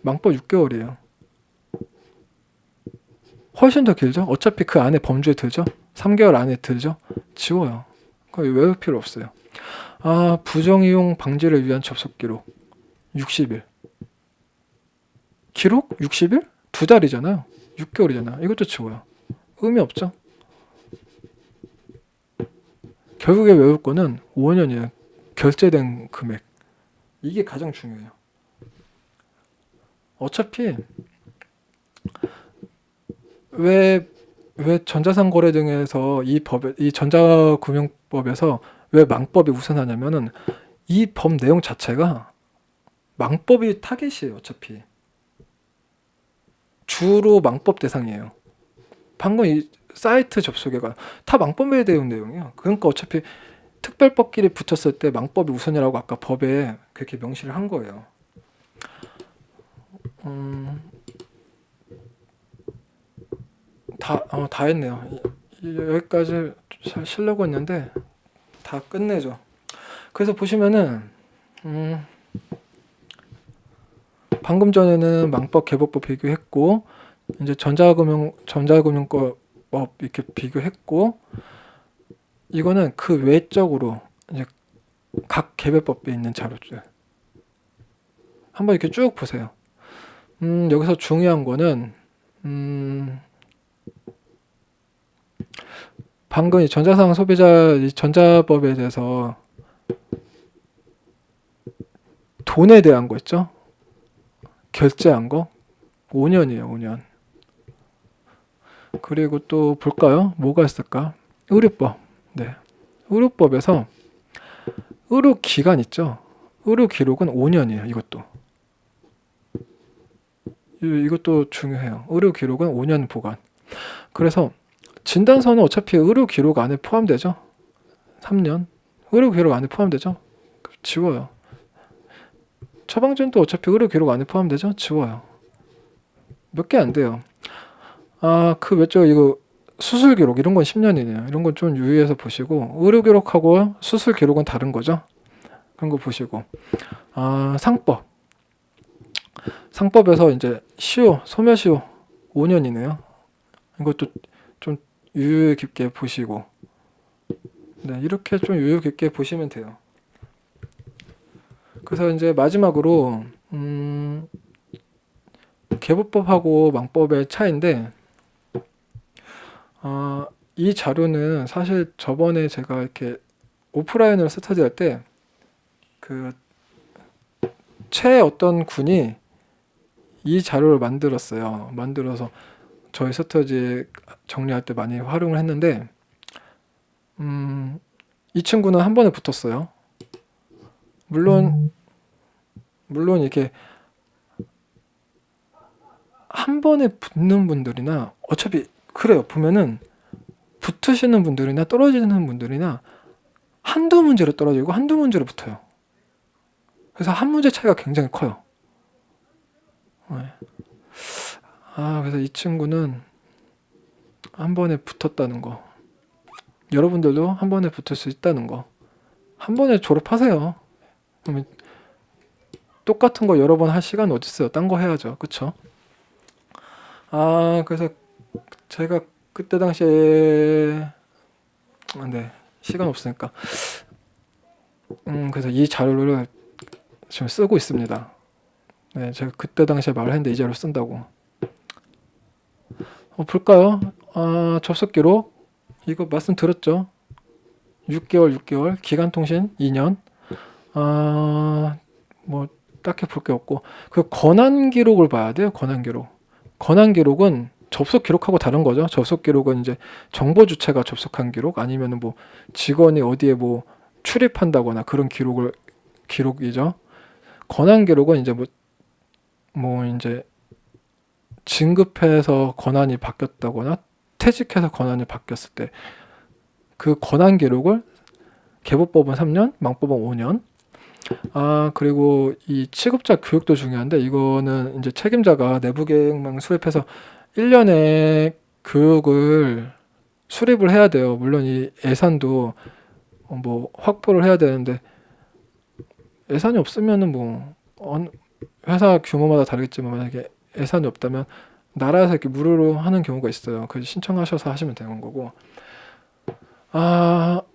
망법 6개월이에요. 훨씬 더 길죠? 어차피 그 안에 범주에 들죠? 3개월 안에 들죠? 지워요. 거의 외울 필요 없어요. 부정이용 방지를 위한 접속 기록 60일. 기록 60일? 2달이잖아요. 6개월이잖아요. 이것도 지워요. 의미 없죠? 결국에 외울 거는 5년이에요. 결제된 금액. 이게 가장 중요해요. 어차피 왜 왜 전자상거래 등에서 이 전자금융법에서 왜 망법이 우선하냐면은 이 법 내용 자체가 망법이 타겟이에요. 어차피 주로 망법 대상이에요. 방금 이 사이트 접속해가 다 망법에 대한 내용이야. 그러니까 어차피 특별법끼리 붙였을 때 망법이 우선이라고 아까 법에 그렇게 명시를 한 거예요. 다 했네요. 여기까지 쉬려고 했는데 다 끝내죠. 그래서 보시면은 방금 전에는 망법, 개법법 비교했고 이제 전자금융법 이렇게 비교했고 이거는 그 외적으로 이제 각 개별법에 있는 자료들 한번 이렇게 쭉 보세요. 여기서 중요한 거는 방금 이 전자상 소비자 이 전자법에 대해서 돈에 대한 거 있죠? 결제한 거 5년이에요. 5년. 그리고 또 볼까요? 뭐가 있을까? 의료법. 네. 의료법에서 의료 기간 있죠? 의료 기록은 5년이에요. 이것도 중요해요. 의료 기록은 5년 보관. 그래서 진단서는 어차피 의료 기록 안에 포함되죠. 3년. 의료 기록 안에 포함되죠. 지워요. 처방전도 어차피 의료 기록 안에 포함되죠. 지워요. 몇 개 안 돼요. 그 외적 이거 수술 기록 이런 건 10년이네요. 이런 건 좀 유의해서 보시고 의료 기록하고 수술 기록은 다른 거죠. 그런 거 보시고 상법에서 이제 소멸시효 5년이네요. 이것도 좀 유의 깊게 보시고 네, 이렇게 좀 유의 깊게 보시면 돼요. 그래서 이제 마지막으로 개보법하고 망법의 차이인데 이 자료는 사실 저번에 제가 이렇게 오프라인으로 스터디할 때 그 최 어떤 군이 이 자료를 만들어서 저희 스터디 정리할 때 많이 활용을 했는데 이 친구는 한 번에 붙었어요. 물론 이렇게 한 번에 붙는 분들이나 어차피 그래요. 보면은 붙으시는 분들이나 떨어지는 분들이나 한두 문제로 떨어지고 한두 문제로 붙어요. 그래서 한 문제 차이가 굉장히 커요. 네. 그래서 이 친구는 한 번에 붙었다는 거. 여러분들도 한 번에 붙을 수 있다는 거. 한 번에 졸업하세요. 그러면 똑같은 거 여러 번 할 시간 어디 있어요? 딴 거 해야죠. 그쵸? 그래서 제가 그때 당시에 네, 시간 없으니까 그래서 이 자료를 지금 쓰고 있습니다. 네, 제가 그때 당시에 말을 했는데 이 자료 쓴다고. 볼까요? 접속 기록 이거 말씀드렸죠. 6개월 기간통신 2년. 뭐 딱히 볼 게 없고 그 권한 기록을 봐야 돼요. 권한 기록은 접속 기록하고 다른 거죠. 접속 기록은 이제 정보 주체가 접속한 기록 아니면은 뭐 직원이 어디에 뭐 출입한다거나 그런 기록이죠. 권한 기록은 이제 뭐 이제 진급해서 권한이 바뀌었다거나 퇴직해서 권한이 바뀌었을 때 그 권한 기록을 개보법은 3년, 망법은 5년. 그리고 이 취급자 교육도 중요한데 이거는 이제 책임자가 내부 계획만 수립해서 1년에 교육을 수립을 해야 돼요. 물론 이 예산도 뭐 확보를 해야 되는데 예산이 없으면은 뭐 회사 규모마다 다르겠지만 만약에 예산이 없다면 나라에서 이렇게 무료로 하는 경우가 있어요. 그래서 신청하셔서 하시면 되는 거고.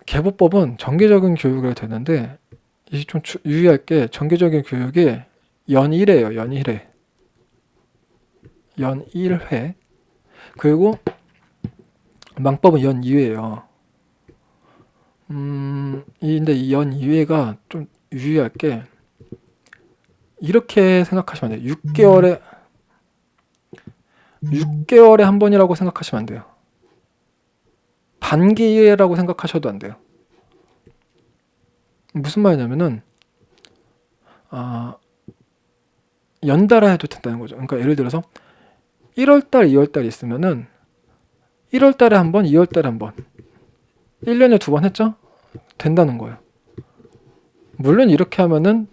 개보법은 정기적인 교육을 되는데 이게 좀 유의할 게 정기적인 교육이 연 1회예요. 연 1회. 그리고 망법은 연 2회예요. 근데 이 연 2회가 좀 유의할 게 이렇게 생각하시면 안 돼요. 6개월에 한 번이라고 생각하시면 안 돼요. 단기라고 생각하셔도 안 돼요. 무슨 말이냐면은 연달아 해도 된다는 거죠. 그러니까 예를 들어서 1월달, 2월달 있으면은 1월달에 한 번, 2월달에 한 번, 1년에 2번 했죠? 된다는 거예요. 물론 이렇게 하면은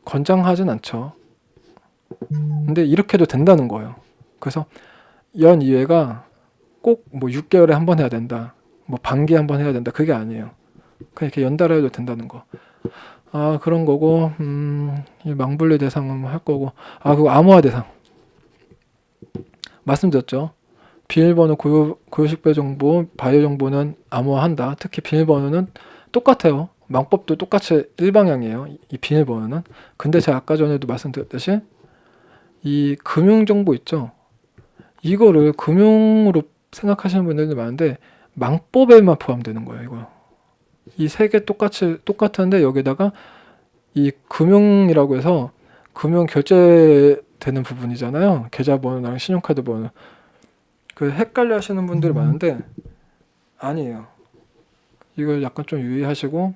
권장하진 않죠. 근데 이렇게 해도 된다는 거예요. 그래서 연 2회가 꼭 뭐 6개월에 한 번 해야 된다, 뭐 반기에 한 번 해야 된다, 그게 아니에요. 그냥 이렇게 연달아 해도 된다는 거. 그런 거고, 이 망분리 대상은 할 거고, 그리고 암호화 대상. 말씀드렸죠. 비밀번호, 고유식별 정보, 바이오 정보는 암호화한다. 특히 비밀번호는 똑같아요. 망법도 똑같이 일방향이에요. 이 비밀번호는. 근데 제가 아까 전에도 말씀드렸듯이 이 금융정보 있죠. 이거를 금융으로 생각하시는 분들이 많은데 망법에만 포함되는 거예요. 이거. 이 세 개 똑같은데 여기다가 이 금융이라고 해서 금융 결제되는 부분이잖아요. 계좌번호랑 신용카드 번호. 그 헷갈려 하시는 분들이 많은데 아니에요. 이걸 약간 좀 유의하시고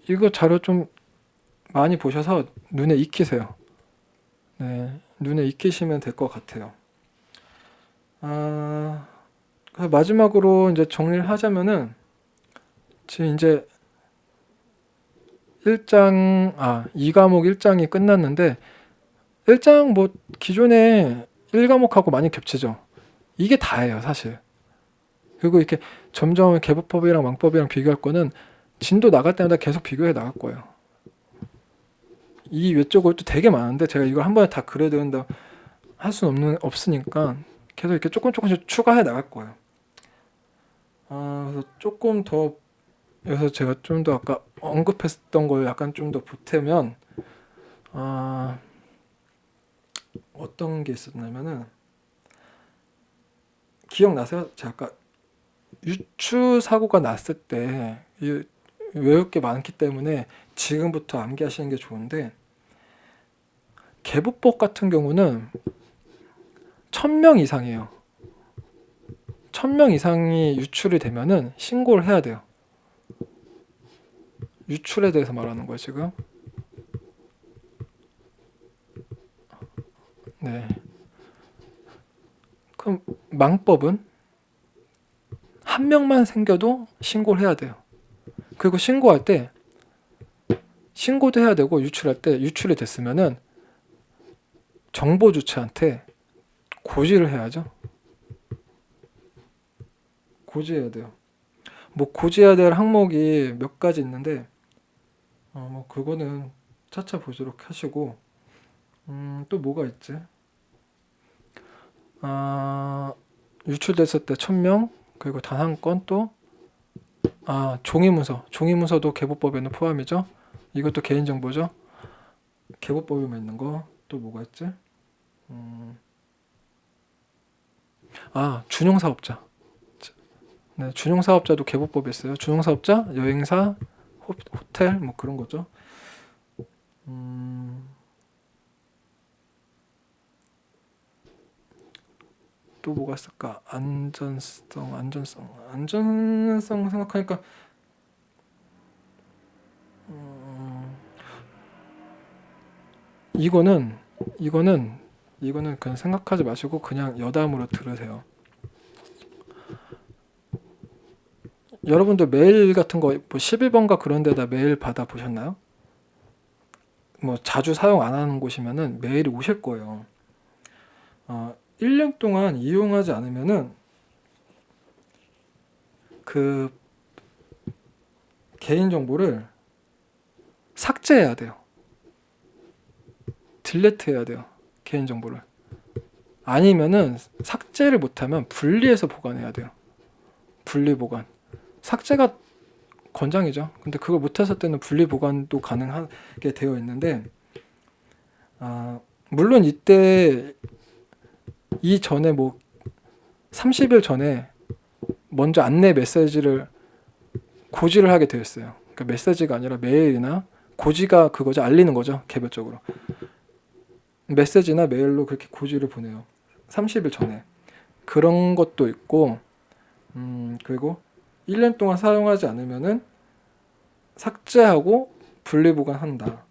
이거 자료 좀 많이 보셔서 눈에 익히세요. 네, 눈에 익히시면 될 것 같아요. 그래서 마지막으로 이제 정리를 하자면은 지금 이제 2과목 1장이 끝났는데 1장 뭐 기존에 1과목하고 많이 겹치죠. 이게 다예요, 사실. 그리고 이렇게 점점 개보법이랑 망법이랑 비교할 거는 진도 나갈 때마다 계속 비교해 나갈 거예요. 이 외적으로 또 되게 많은데 제가 이걸 한 번에 다 그려야 된다 할 수는 없으니까 계속 이렇게 조금씩 추가해 나갈 거예요. 그래서 조금 더 여기서 제가 좀 더 아까 언급했던 걸 약간 좀 더 보태면 어떤 게 있었냐면은 기억나세요? 제가 아까 유추 사고가 났을 때 외울 게 많기 때문에 지금부터 암기하시는 게 좋은데 개보법 같은 경우는 1000명 이상이에요. 1000명 이상이 유출이 되면은 신고를 해야 돼요. 유출에 대해서 말하는 거예요, 지금. 네. 그럼 망법은 한 명만 생겨도 신고를 해야 돼요. 그리고 신고할 때 신고도 해야 되고 유출할 때 유출이 됐으면은 정보 주체한테 고지를 해야죠. 고지해야 돼요. 뭐 고지해야 될 항목이 몇 가지 있는데 뭐 그거는 차차 보도록 하시고 또 뭐가 있지? 유출됐을 때 1000명 그리고 단 한 건 또 종이문서도 개보법에는 포함이죠. 이것도 개인정보죠. 개보법에만 있는 거 또 뭐가 있지? 준용사업자. 네, 준용사업자도 개보법에 있어요. 준용사업자, 여행사, 호텔 뭐 그런 거죠. 또 뭐가 있을까? 안전성 생각하니까 이거는 그냥 생각하지 마시고 그냥 여담으로 들으세요. 여러분들 메일 같은 거 뭐 11번가 그런 데다 메일 받아 보셨나요? 뭐 자주 사용 안 하는 곳이면은 메일이 오실 거예요. 1년 동안 이용하지 않으면은 그 개인정보를 삭제해야 돼요. 딜리트 해야 돼요. 개인정보를. 아니면은 삭제를 못하면 분리해서 보관해야 돼요. 분리 보관. 삭제가 권장이죠. 근데 그걸 못했을 때는 분리 보관도 가능하게 되어 있는데 물론 이때 이전에 뭐 30일 전에 먼저 안내 메시지를 고지를 하게 되어 있어요. 그러니까 메시지가 아니라 메일이나 고지가 그거죠. 알리는 거죠. 개별적으로. 메시지나 메일로 그렇게 고지를 보내요. 30일 전에. 그런 것도 있고, 그리고 1년 동안 사용하지 않으면은 삭제하고 분리보관한다.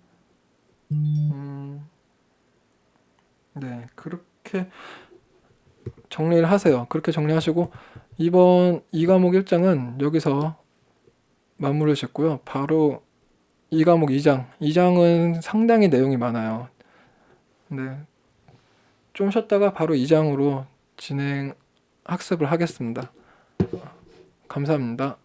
네, 그렇게 정리를 하세요. 그렇게 정리하시고 이번 2과목 1장은 여기서 마무리를 짓고요. 바로 2과목 2장. 2장은 상당히 내용이 많아요. 네, 좀 쉬었다가 바로 2장으로 진행 학습을 하겠습니다. 감사합니다.